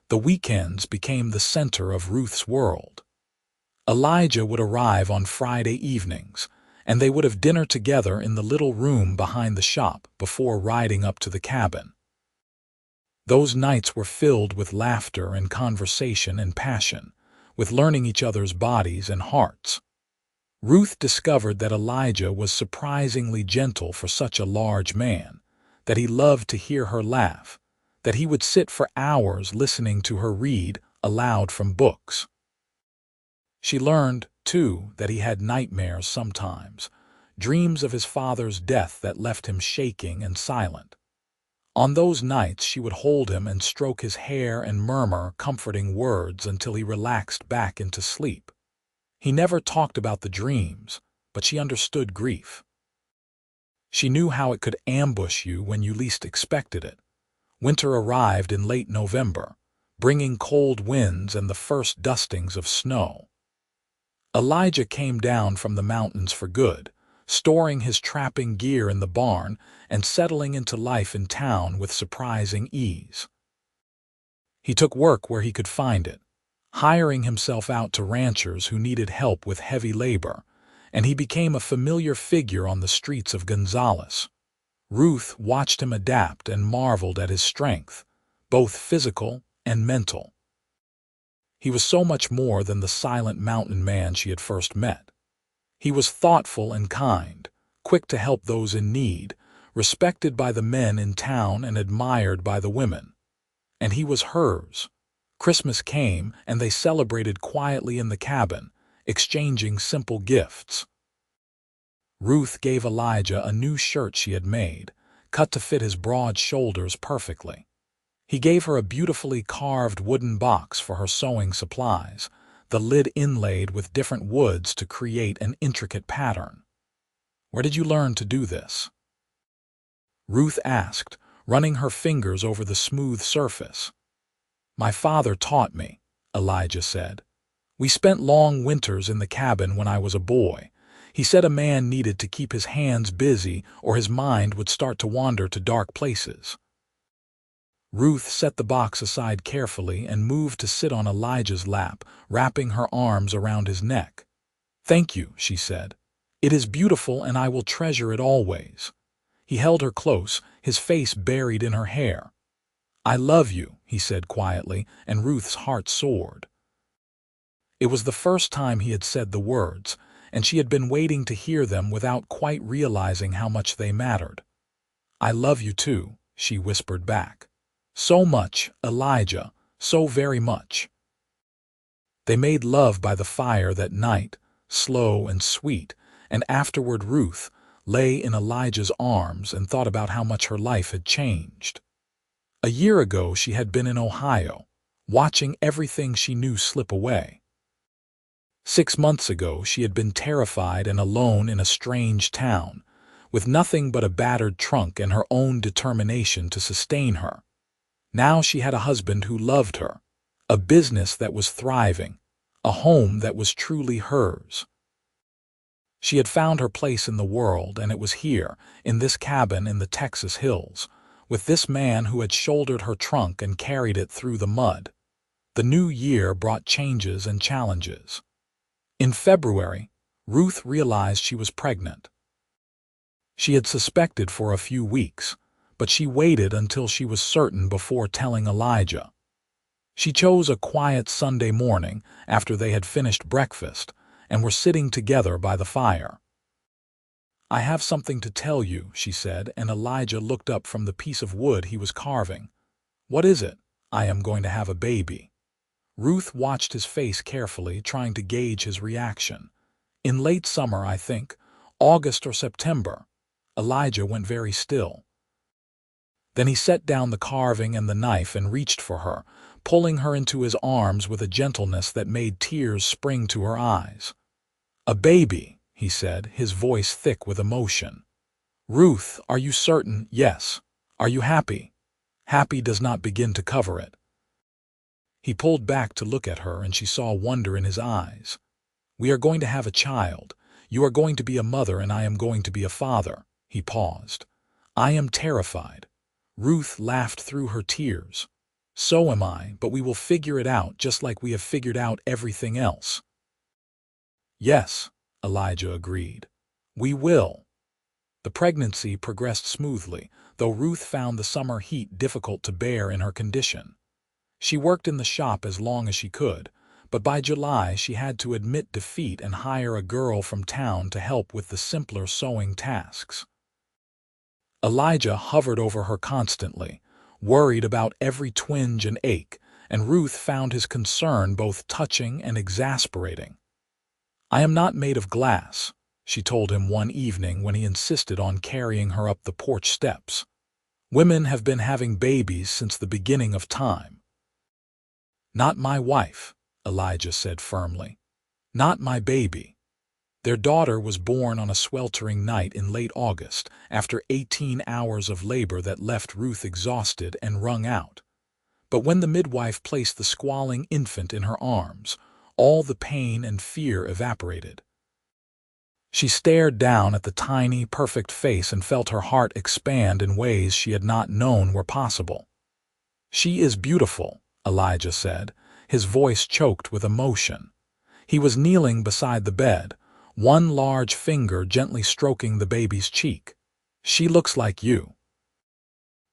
The weekends became the center of Ruth's world. Elijah would arrive on Friday evenings, and they would have dinner together in the little room behind the shop before riding up to the cabin. Those nights were filled with laughter and conversation and passion, with learning each other's bodies and hearts. Ruth discovered that Elijah was surprisingly gentle for such a large man, that he loved to hear her laugh, that he would sit for hours listening to her read aloud from books. She learned, too, that he had nightmares sometimes, dreams of his father's death that left him shaking and silent. On those nights she would hold him and stroke his hair and murmur comforting words until he relaxed back into sleep. He never talked about the dreams, but she understood grief. She knew how it could ambush you when you least expected it. Winter arrived in late November, bringing cold winds and the first dustings of snow. Elijah came down from the mountains for good, storing his trapping gear in the barn and settling into life in town with surprising ease. He took work where he could find it, hiring himself out to ranchers who needed help with heavy labor, and he became a familiar figure on the streets of Gonzales. Ruth watched him adapt and marveled at his strength, both physical and mental. He was so much more than the silent mountain man she had first met. He was thoughtful and kind, quick to help those in need, respected by the men in town and admired by the women. And he was hers. Christmas came, and they celebrated quietly in the cabin, exchanging simple gifts. Ruth gave Elijah a new shirt she had made, cut to fit his broad shoulders perfectly. He gave her a beautifully carved wooden box for her sewing supplies, the lid inlaid with different woods to create an intricate pattern. "Where did you learn to do this?" Ruth asked, running her fingers over the smooth surface. "My father taught me," Elijah said. "We spent long winters in the cabin when I was a boy. He said a man needed to keep his hands busy or his mind would start to wander to dark places." Ruth set the box aside carefully and moved to sit on Elijah's lap, wrapping her arms around his neck. "Thank you," she said. "It is beautiful and I will treasure it always." He held her close, his face buried in her hair. "I love you," he said quietly, and Ruth's heart soared. It was the first time he had said the words, and she had been waiting to hear them without quite realizing how much they mattered. "I love you too," she whispered back. "So much, Elijah, so very much." They made love by the fire that night, slow and sweet, and afterward Ruth lay in Elijah's arms and thought about how much her life had changed. A year ago she had been in Ohio, watching everything she knew slip away. 6 months ago she had been terrified and alone in a strange town, with nothing but a battered trunk and her own determination to sustain her. Now she had a husband who loved her, a business that was thriving, a home that was truly hers. She had found her place in the world, and it was here, in this cabin in the Texas hills, with this man who had shouldered her trunk and carried it through the mud. The new year brought changes and challenges. In February, Ruth realized she was pregnant. She had suspected for a few weeks, but she waited until she was certain before telling Elijah. She chose a quiet Sunday morning after they had finished breakfast and were sitting together by the fire. "I have something to tell you," she said, and Elijah looked up from the piece of wood he was carving. "What is it?" "I am going to have a baby." Ruth watched his face carefully, trying to gauge his reaction. "In late summer, I think, August or September." Elijah went very still. Then he set down the carving and the knife and reached for her, pulling her into his arms with a gentleness that made tears spring to her eyes. "A baby," he said, his voice thick with emotion. "Ruth, are you certain?" "Yes." "Are you happy?" Happy does not begin to cover it. He pulled back to look at her, and she saw wonder in his eyes. "We are going to have a child. You are going to be a mother, and I am going to be a father." He paused. "I am terrified." Ruth laughed through her tears. "So am I, but we will figure it out just like we have figured out everything else." "Yes," Elijah agreed. "We will." The pregnancy progressed smoothly, though Ruth found the summer heat difficult to bear in her condition. She worked in the shop as long as she could, but by July she had to admit defeat and hire a girl from town to help with the simpler sewing tasks. Elijah hovered over her constantly, worried about every twinge and ache, and Ruth found his concern both touching and exasperating. "I am not made of glass," she told him one evening when he insisted on carrying her up the porch steps. "Women have been having babies since the beginning of time." "Not my wife," Elijah said firmly. "Not my baby." Their daughter was born on a sweltering night in late August, after 18 hours of labor that left Ruth exhausted and wrung out. But when the midwife placed the squalling infant in her arms, all the pain and fear evaporated. She stared down at the tiny, perfect face and felt her heart expand in ways she had not known were possible. "She is beautiful," Elijah said, his voice choked with emotion. He was kneeling beside the bed, one large finger gently stroking the baby's cheek. "She looks like you."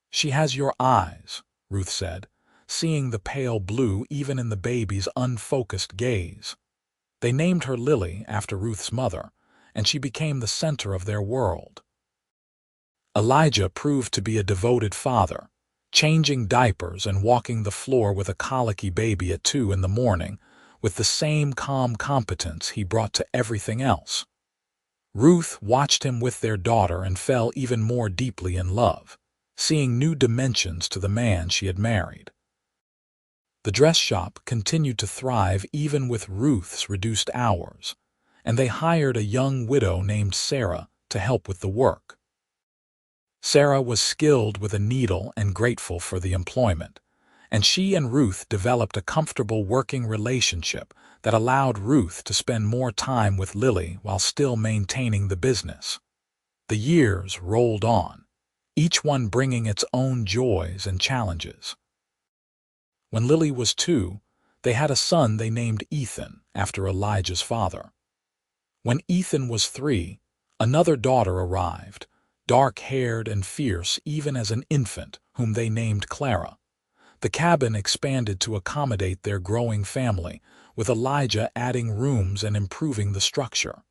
"She has your eyes," Ruth said, seeing the pale blue even in the baby's unfocused gaze. They named her Lily after Ruth's mother, and she became the center of their world. Elijah proved to be a devoted father, changing diapers and walking the floor with a colicky baby at 2 in the morning, with the same calm competence he brought to everything else. Ruth watched him with their daughter and fell even more deeply in love, seeing new dimensions to the man she had married. The dress shop continued to thrive even with Ruth's reduced hours, and they hired a young widow named Sarah to help with the work. Sarah was skilled with a needle and grateful for the employment, and she and Ruth developed a comfortable working relationship that allowed Ruth to spend more time with Lily while still maintaining the business. The years rolled on, each one bringing its own joys and challenges. When Lily was 2, they had a son they named Ethan after Elijah's father. When Ethan was 3, another daughter arrived, dark-haired and fierce even as an infant, whom they named Clara. The cabin expanded to accommodate their growing family, with Elijah adding rooms and improving the structure.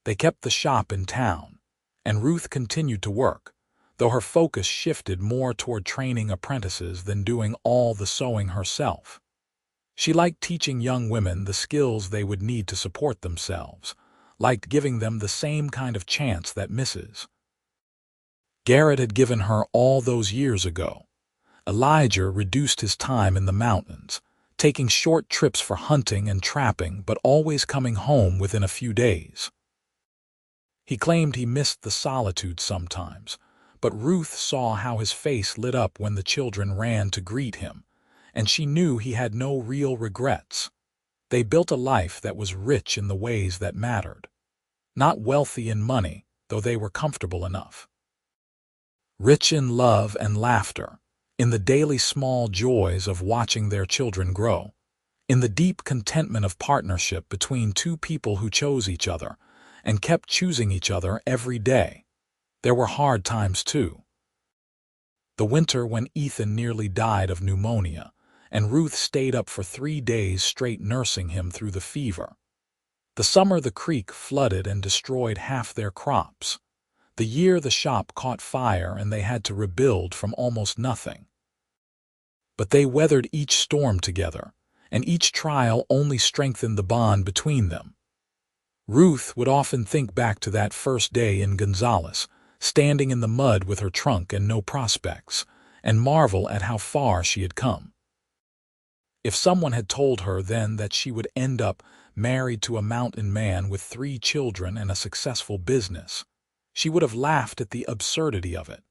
They kept the shop in town, and Ruth continued to work, though her focus shifted more toward training apprentices than doing all the sewing herself. She liked teaching young women the skills they would need to support themselves, liked giving them the same kind of chance that Mrs. Garrett had given her all those years ago. Elijah reduced his time in the mountains, taking short trips for hunting and trapping but always coming home within a few days. He claimed he missed the solitude sometimes, but Ruth saw how his face lit up when the children ran to greet him, and she knew he had no real regrets. They built a life that was rich in the ways that mattered. Not wealthy in money, though they were comfortable enough. rich in love and laughter, in the daily small joys of watching their children grow, in the deep contentment of partnership between two people who chose each other and kept choosing each other every day. There were hard times too. The winter when Ethan nearly died of pneumonia, and Ruth stayed up for 3 days straight nursing him through the fever. The summer the creek flooded and destroyed half their crops. The year the shop caught fire and they had to rebuild from almost nothing. But they weathered each storm together, and each trial only strengthened the bond between them. Ruth would often think back to that first day in Gonzales, standing in the mud with her trunk and no prospects, and marvel at how far she had come. If someone had told her then that she would end up married to a mountain man with 3 children and a successful business, she would have laughed at the absurdity of it.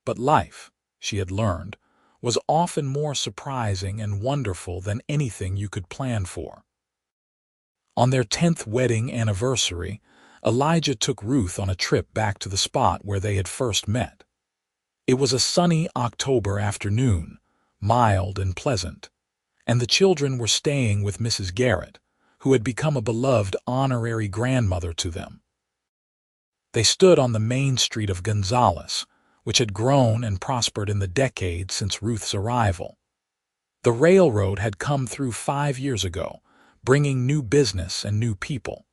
But life, she had learned, was often more surprising and wonderful than anything you could plan for. On their 10th wedding anniversary, Elijah took Ruth on a trip back to the spot where they had first met. It was a sunny October afternoon, mild and pleasant, and the children were staying with Mrs. Garrett, who had become a beloved honorary grandmother to them. They stood on the main street of Gonzales, which had grown and prospered in the decades since Ruth's arrival. The railroad had come through 5 years ago, bringing new business and new people.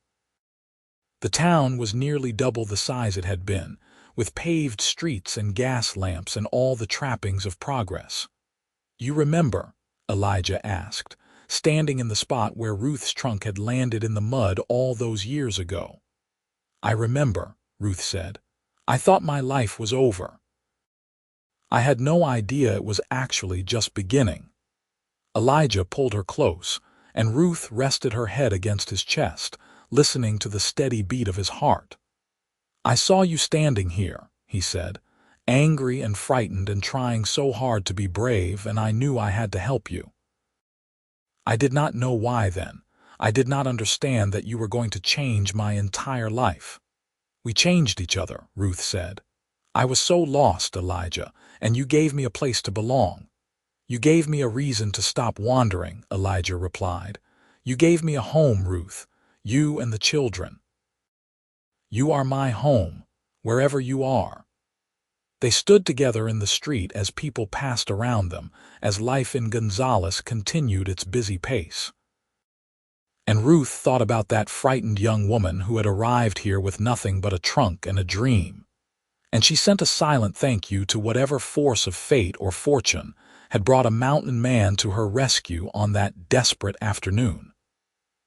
The town was nearly double the size it had been, with paved streets and gas lamps and all the trappings of progress. "You remember?" Elijah asked, standing in the spot where Ruth's trunk had landed in the mud all those years ago. "I remember," Ruth said. "I thought my life was over. I had no idea it was actually just beginning." Elijah pulled her close, and Ruth rested her head against his chest, listening to the steady beat of his heart. "I saw you standing here," he said, "angry and frightened and trying so hard to be brave, and I knew I had to help you. I did not know why then. I did not understand that you were going to change my entire life." "We changed each other," Ruth said. "I was so lost, Elijah, and you gave me a place to belong." "You gave me a reason to stop wandering," Elijah replied. "You gave me a home, Ruth, you and the children. You are my home, wherever you are." They stood together in the street as people passed around them, as life in Gonzales continued its busy pace. And Ruth thought about that frightened young woman who had arrived here with nothing but a trunk and a dream. And she sent a silent thank you to whatever force of fate or fortune had brought a mountain man to her rescue on that desperate afternoon.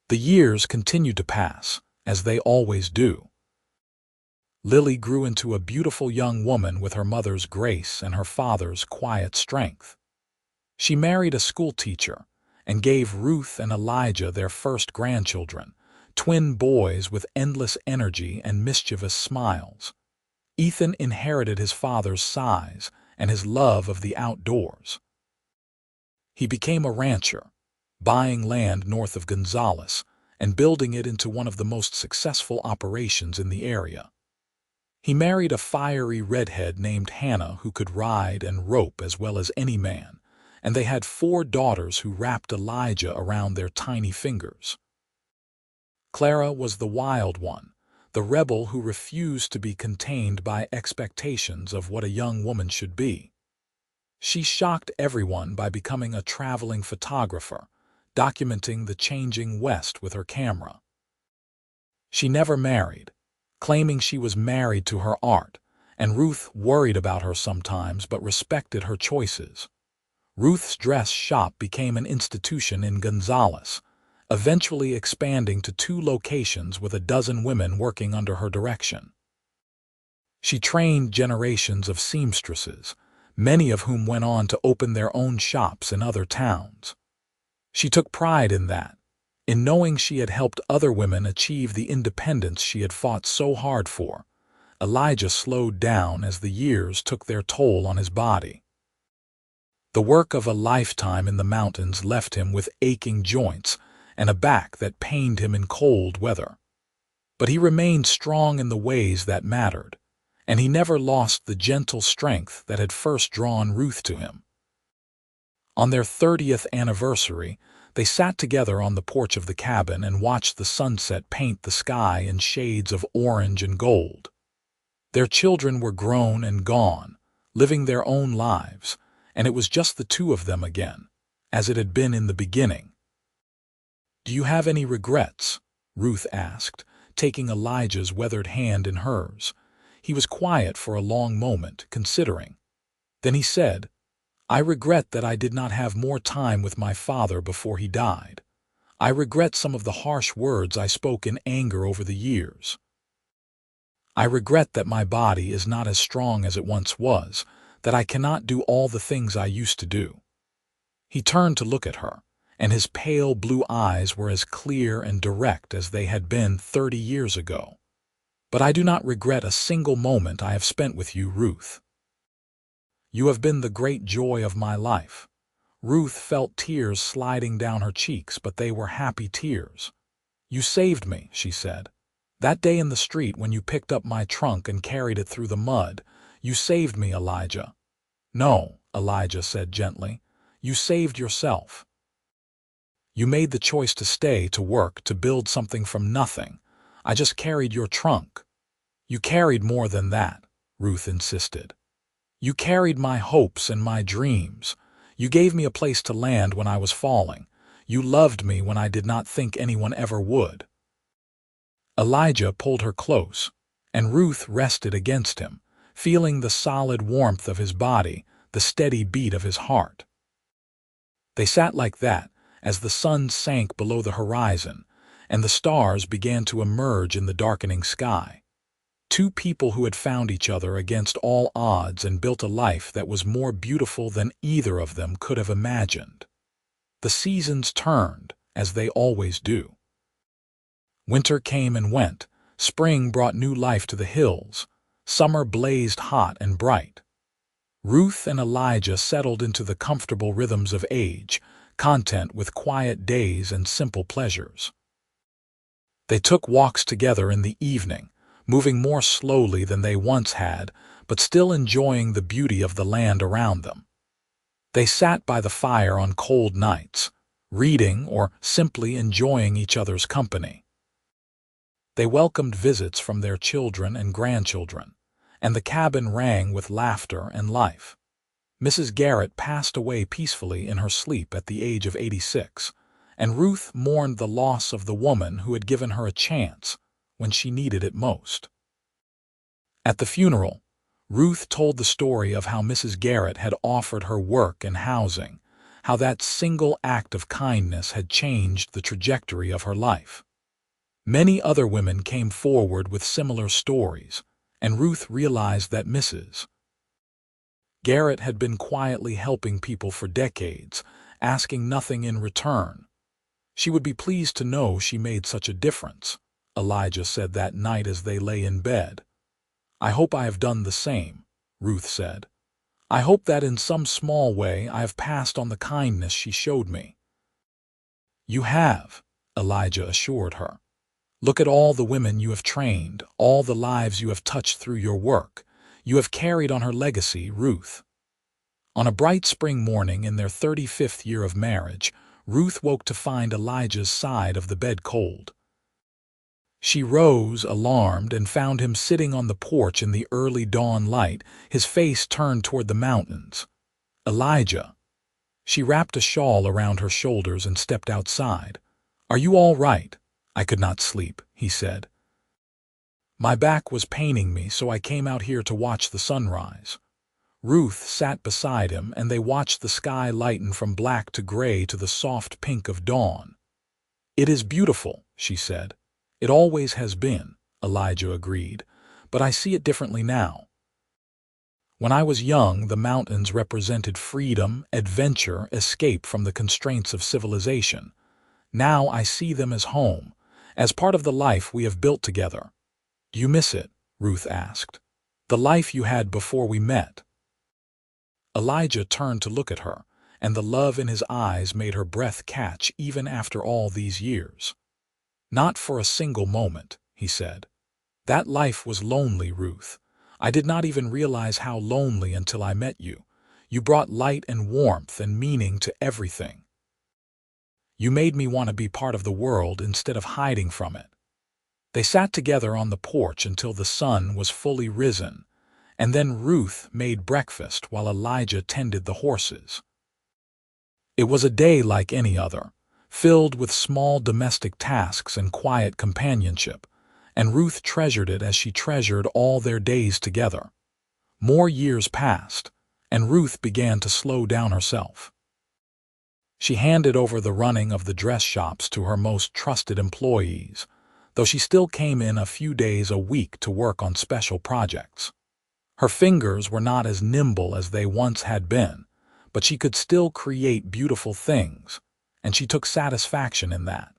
The years continued to pass, as they always do. Lily grew into a beautiful young woman with her mother's grace and her father's quiet strength. She married a schoolteacher and gave Ruth and Elijah their first grandchildren, twin boys with endless energy and mischievous smiles. Ethan inherited his father's size and his love of the outdoors. He became a rancher, buying land north of Gonzales and building it into one of the most successful operations in the area. He married a fiery redhead named Hannah who could ride and rope as well as any man, and they had 4 daughters who wrapped Elijah around their tiny fingers. Clara was the wild one, the rebel who refused to be contained by expectations of what a young woman should be. She shocked everyone by becoming a traveling photographer, documenting the changing West with her camera. She never married, claiming she was married to her art, and Ruth worried about her sometimes but respected her choices. Ruth's dress shop became an institution in Gonzales, eventually expanding to 2 locations with a dozen women working under her direction. She trained generations of seamstresses, many of whom went on to open their own shops in other towns. She took pride in that, in knowing she had helped other women achieve the independence she had fought so hard for. Elijah slowed down as the years took their toll on his body. The work of a lifetime in the mountains left him with aching joints and a back that pained him in cold weather. But he remained strong in the ways that mattered, and he never lost the gentle strength that had first drawn Ruth to him. On their 30th anniversary, they sat together on the porch of the cabin and watched the sunset paint the sky in shades of orange and gold. Their children were grown and gone, living their own lives, and it was just the two of them again, as it had been in the beginning. "Do you have any regrets?" Ruth asked, taking Elijah's weathered hand in hers. He was quiet for a long moment, considering. Then he said, "I regret that I did not have more time with my father before he died. I regret some of the harsh words I spoke in anger over the years. I regret that my body is not as strong as it once was, that I cannot do all the things I used to do." He turned to look at her, and his pale blue eyes were as clear and direct as they had been 30 years ago. "But I do not regret a single moment I have spent with you, Ruth. You have been the great joy of my life." Ruth felt tears sliding down her cheeks, but they were happy tears. "You saved me," she said. "That day in the street when you picked up my trunk and carried it through the mud, you saved me, Elijah." "No," Elijah said gently. "You saved yourself. You made the choice to stay, to work, to build something from nothing. I just carried your trunk." "You carried more than that," Ruth insisted. "You carried my hopes and my dreams. You gave me a place to land when I was falling. You loved me when I did not think anyone ever would." Elijah pulled her close, and Ruth rested against him, feeling the solid warmth of his body, the steady beat of his heart. They sat like that as the sun sank below the horizon, and the stars began to emerge in the darkening sky. Two people who had found each other against all odds and built a life that was more beautiful than either of them could have imagined. The seasons turned, as they always do. Winter came and went. Spring brought new life to the hills. Summer blazed hot and bright. Ruth and Elijah settled into the comfortable rhythms of age, content with quiet days and simple pleasures. They took walks together in the evening, moving more slowly than they once had, but still enjoying the beauty of the land around them. They sat by the fire on cold nights, reading or simply enjoying each other's company. They welcomed visits from their children and grandchildren, and the cabin rang with laughter and life. Mrs. Garrett passed away peacefully in her sleep at the age of 86, and Ruth mourned the loss of the woman who had given her a chance when she needed it most. At the funeral, Ruth told the story of how Mrs. Garrett had offered her work and housing, how that single act of kindness had changed the trajectory of her life. Many other women came forward with similar stories, and Ruth realized that Mrs. Garrett had been quietly helping people for decades, asking nothing in return. "She would be pleased to know she made such a difference," Elijah said that night as they lay in bed. "I hope I have done the same," Ruth said. "I hope that in some small way I have passed on the kindness she showed me." "You have," Elijah assured her. "Look at all the women you have trained, all the lives you have touched through your work. You have carried on her legacy, Ruth." On a bright spring morning in their 35th year of marriage, Ruth woke to find Elijah's side of the bed cold. She rose, alarmed, and found him sitting on the porch in the early dawn light, his face turned toward the mountains. "Elijah." She wrapped a shawl around her shoulders and stepped outside. "Are you all right?" "I could not sleep," he said. "My back was paining me, so I came out here to watch the sunrise." Ruth sat beside him, and they watched the sky lighten from black to gray to the soft pink of dawn. "It is beautiful," she said. "It always has been," Elijah agreed, "but I see it differently now. When I was young, the mountains represented freedom, adventure, escape from the constraints of civilization. Now I see them as home, as part of the life we have built together." "Do you miss it?" Ruth asked. "The life you had before we met?" Elijah turned to look at her, and the love in his eyes made her breath catch even after all these years. "Not for a single moment," he said. "That life was lonely, Ruth. I did not even realize how lonely until I met you. You brought light and warmth and meaning to everything. You made me want to be part of the world instead of hiding from it." They sat together on the porch until the sun was fully risen, and then Ruth made breakfast while Elijah tended the horses. It was a day like any other, filled with small domestic tasks and quiet companionship, and Ruth treasured it as she treasured all their days together. More years passed, and Ruth began to slow down herself. She handed over the running of the dress shops to her most trusted employees, though she still came in a few days a week to work on special projects. Her fingers were not as nimble as they once had been, but she could still create beautiful things, and she took satisfaction in that.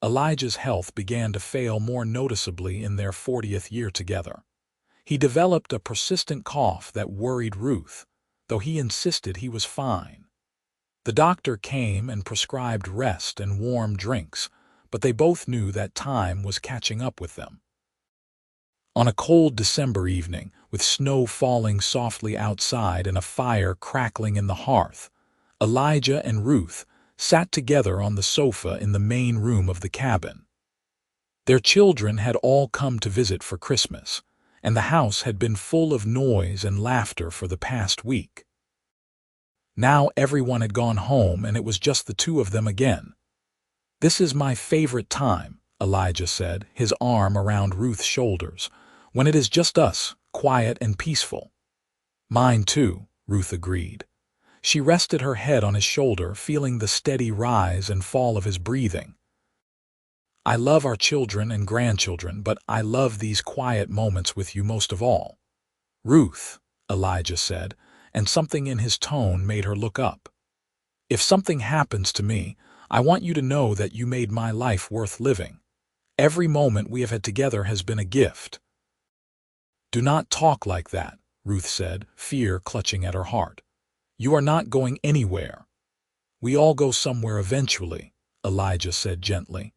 Elijah's health began to fail more noticeably in their 40th year together. He developed a persistent cough that worried Ruth, though he insisted he was fine. The doctor came and prescribed rest and warm drinks, but they both knew that time was catching up with them. On a cold December evening, with snow falling softly outside and a fire crackling in the hearth, Elijah and Ruth sat together on the sofa in the main room of the cabin. Their children had all come to visit for Christmas, and the house had been full of noise and laughter for the past week. Now everyone had gone home and it was just the two of them again. "This is my favorite time," Elijah said, his arm around Ruth's shoulders, "when it is just us, quiet and peaceful." "Mine too," Ruth agreed. She rested her head on his shoulder, feeling the steady rise and fall of his breathing. "I love our children and grandchildren, but I love these quiet moments with you most of all." "Ruth," Elijah said, and something in his tone made her look up. "If something happens to me, I want you to know that you made my life worth living. Every moment we have had together has been a gift." "Do not talk like that," Ruth said, fear clutching at her heart. "You are not going anywhere." "We all go somewhere eventually," Elijah said gently.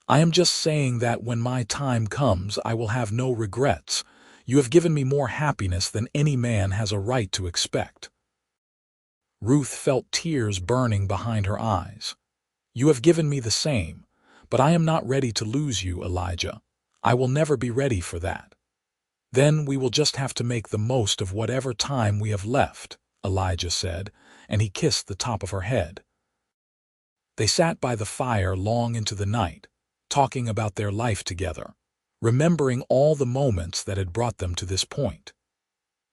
"I am just saying that when my time comes, I will have no regrets. You have given me more happiness than any man has a right to expect." Ruth felt tears burning behind her eyes. "You have given me the same, but I am not ready to lose you, Elijah. I will never be ready for that." "Then we will just have to make the most of whatever time we have left," Elijah said, and he kissed the top of her head. They sat by the fire long into the night, talking about their life together, remembering all the moments that had brought them to this point.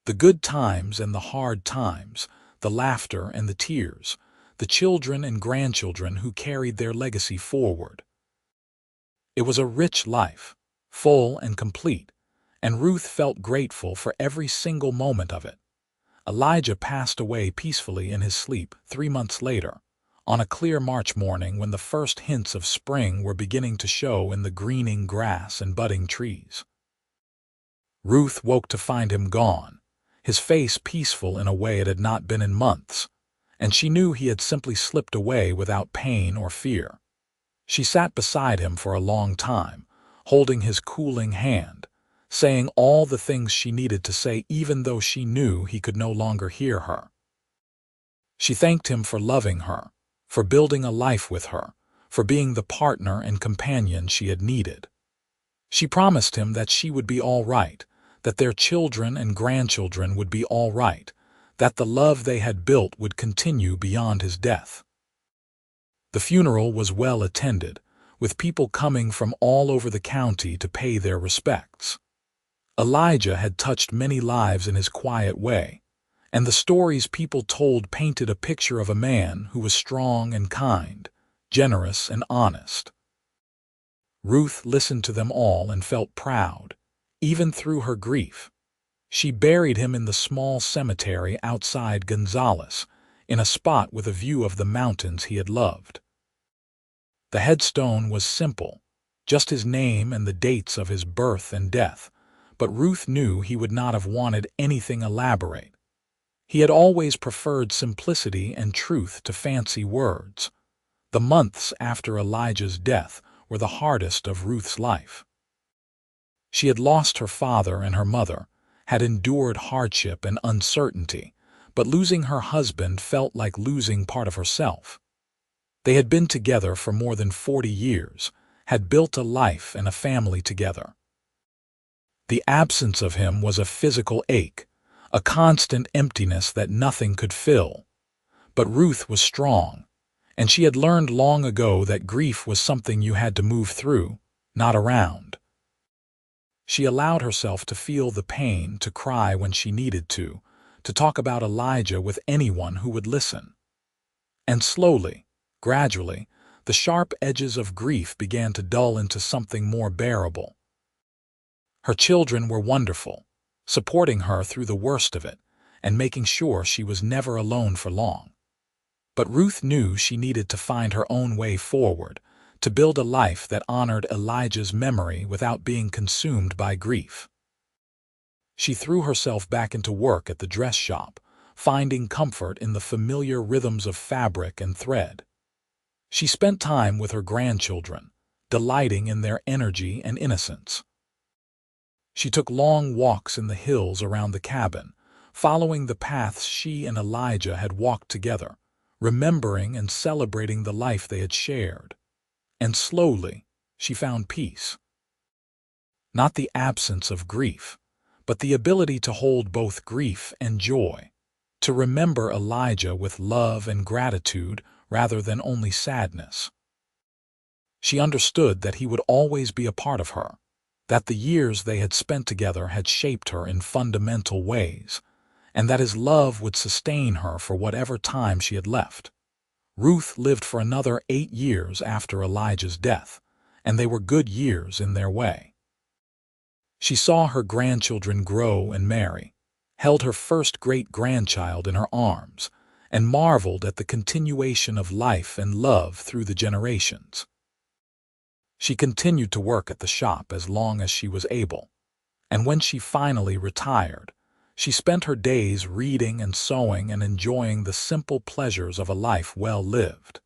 The good times and the hard times, the laughter and the tears, the children and grandchildren who carried their legacy forward. It was a rich life, full and complete, and Ruth felt grateful for every single moment of it. Elijah passed away peacefully in his sleep 3 months later, on a clear March morning when the first hints of spring were beginning to show in the greening grass and budding trees. Ruth woke to find him gone, his face peaceful in a way it had not been in months, and she knew he had simply slipped away without pain or fear. She sat beside him for a long time, holding his cooling hand, saying all the things she needed to say even though she knew he could no longer hear her. She thanked him for loving her, for building a life with her, for being the partner and companion she had needed. She promised him that she would be all right, that their children and grandchildren would be all right, that the love they had built would continue beyond his death. The funeral was well attended, with people coming from all over the county to pay their respects. Elijah had touched many lives in his quiet way, and the stories people told painted a picture of a man who was strong and kind, generous and honest. Ruth listened to them all and felt proud, even through her grief. She buried him in the small cemetery outside Gonzales, in a spot with a view of the mountains he had loved. The headstone was simple, just his name and the dates of his birth and death, but Ruth knew he would not have wanted anything elaborate. He had always preferred simplicity and truth to fancy words. The months after Elijah's death were the hardest of Ruth's life. She had lost her father and her mother, had endured hardship and uncertainty, but losing her husband felt like losing part of herself. They had been together for more than 40 years, had built a life and a family together. The absence of him was a physical ache, a constant emptiness that nothing could fill. But Ruth was strong, and she had learned long ago that grief was something you had to move through, not around. She allowed herself to feel the pain, to cry when she needed to talk about Elijah with anyone who would listen. And slowly, gradually, the sharp edges of grief began to dull into something more bearable. Her children were wonderful, supporting her through the worst of it and making sure she was never alone for long. But Ruth knew she needed to find her own way forward, to build a life that honored Elijah's memory without being consumed by grief. She threw herself back into work at the dress shop, finding comfort in the familiar rhythms of fabric and thread. She spent time with her grandchildren, delighting in their energy and innocence. She took long walks in the hills around the cabin, following the paths she and Elijah had walked together, remembering and celebrating the life they had shared. And slowly, she found peace. Not the absence of grief, but the ability to hold both grief and joy, to remember Elijah with love and gratitude rather than only sadness. She understood that he would always be a part of her, that the years they had spent together had shaped her in fundamental ways, and that his love would sustain her for whatever time she had left. Ruth lived for another 8 years after Elijah's death, and they were good years in their way. She saw her grandchildren grow and marry, held her first great-grandchild in her arms, and marveled at the continuation of life and love through the generations. She continued to work at the shop as long as she was able, and when she finally retired, she spent her days reading and sewing and enjoying the simple pleasures of a life well lived.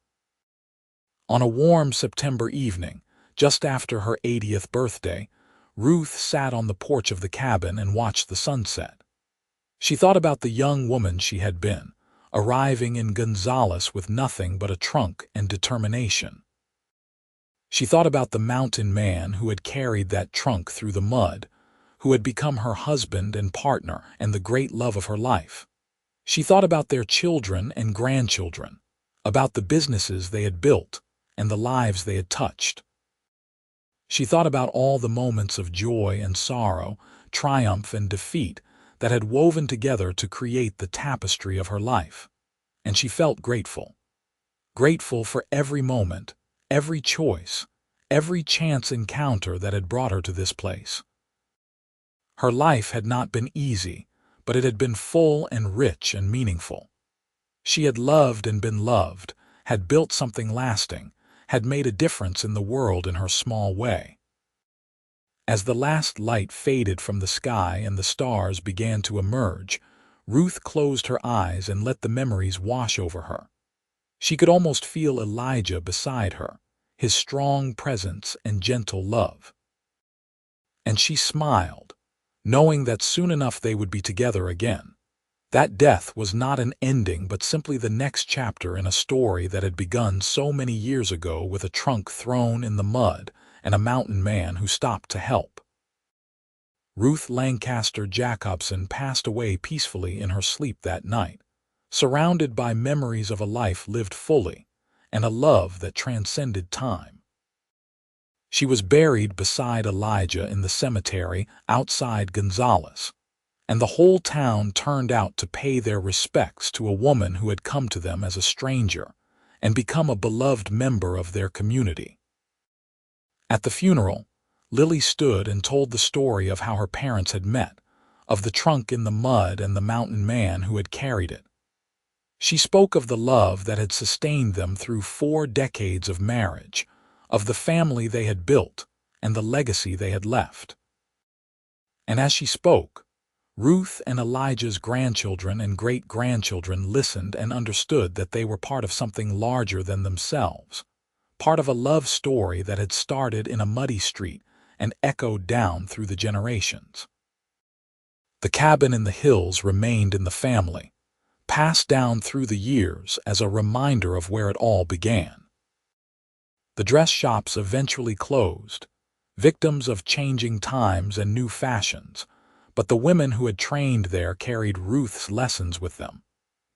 On a warm September evening, just after her 80th birthday, Ruth sat on the porch of the cabin and watched the sunset. She thought about the young woman she had been, arriving in Gonzales with nothing but a trunk and determination. She thought about the mountain man who had carried that trunk through the mud, who had become her husband and partner and the great love of her life. She thought about their children and grandchildren, about the businesses they had built and the lives they had touched. She thought about all the moments of joy and sorrow, triumph and defeat that had woven together to create the tapestry of her life, and she felt grateful. Grateful for every moment, every choice, every chance encounter that had brought her to this place. Her life had not been easy, but it had been full and rich and meaningful. She had loved and been loved, had built something lasting, had made a difference in the world in her small way. As the last light faded from the sky and the stars began to emerge, Ruth closed her eyes and let the memories wash over her. She could almost feel Elijah beside her, his strong presence and gentle love. And she smiled, knowing that soon enough they would be together again. That death was not an ending but simply the next chapter in a story that had begun so many years ago with a trunk thrown in the mud and a mountain man who stopped to help. Ruth Lancaster Jacobson passed away peacefully in her sleep that night, surrounded by memories of a life lived fully and a love that transcended time. She was buried beside Elijah in the cemetery outside Gonzales, and the whole town turned out to pay their respects to a woman who had come to them as a stranger and become a beloved member of their community. At the funeral, Lily stood and told the story of how her parents had met, of the trunk in the mud and the mountain man who had carried it. She spoke of the love that had sustained them through 4 decades of marriage, of the family they had built and the legacy they had left. And as she spoke, Ruth and Elijah's grandchildren and great-grandchildren listened and understood that they were part of something larger than themselves, part of a love story that had started in a muddy street and echoed down through the generations. The cabin in the hills remained in the family, passed down through the years as a reminder of where it all began. The dress shops eventually closed, victims of changing times and new fashions, but the women who had trained there carried Ruth's lessons with them,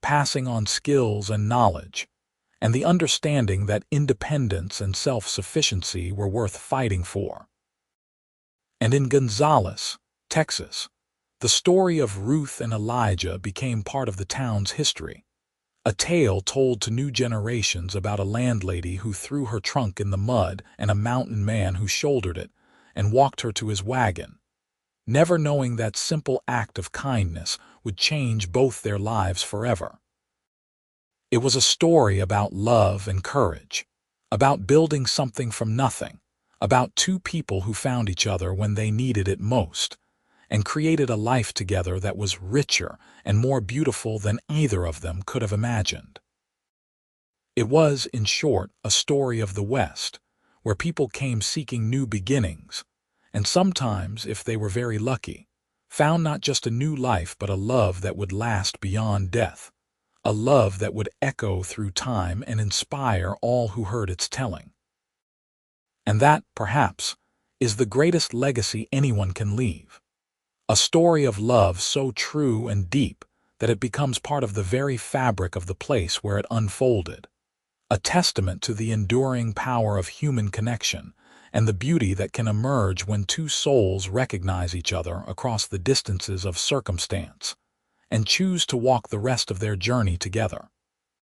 passing on skills and knowledge, and the understanding that independence and self-sufficiency were worth fighting for. And in Gonzales, Texas, the story of Ruth and Elijah became part of the town's history, a tale told to new generations about a landlady who threw her trunk in the mud and a mountain man who shouldered it and walked her to his wagon, never knowing that simple act of kindness would change both their lives forever. It was a story about love and courage, about building something from nothing, about two people who found each other when they needed it most, and created a life together that was richer and more beautiful than either of them could have imagined. It was, in short, a story of the West, where people came seeking new beginnings, and sometimes, if they were very lucky, found not just a new life but a love that would last beyond death, a love that would echo through time and inspire all who heard its telling. And that, perhaps, is the greatest legacy anyone can leave. A story of love so true and deep that it becomes part of the very fabric of the place where it unfolded, a testament to the enduring power of human connection and the beauty that can emerge when two souls recognize each other across the distances of circumstance and choose to walk the rest of their journey together.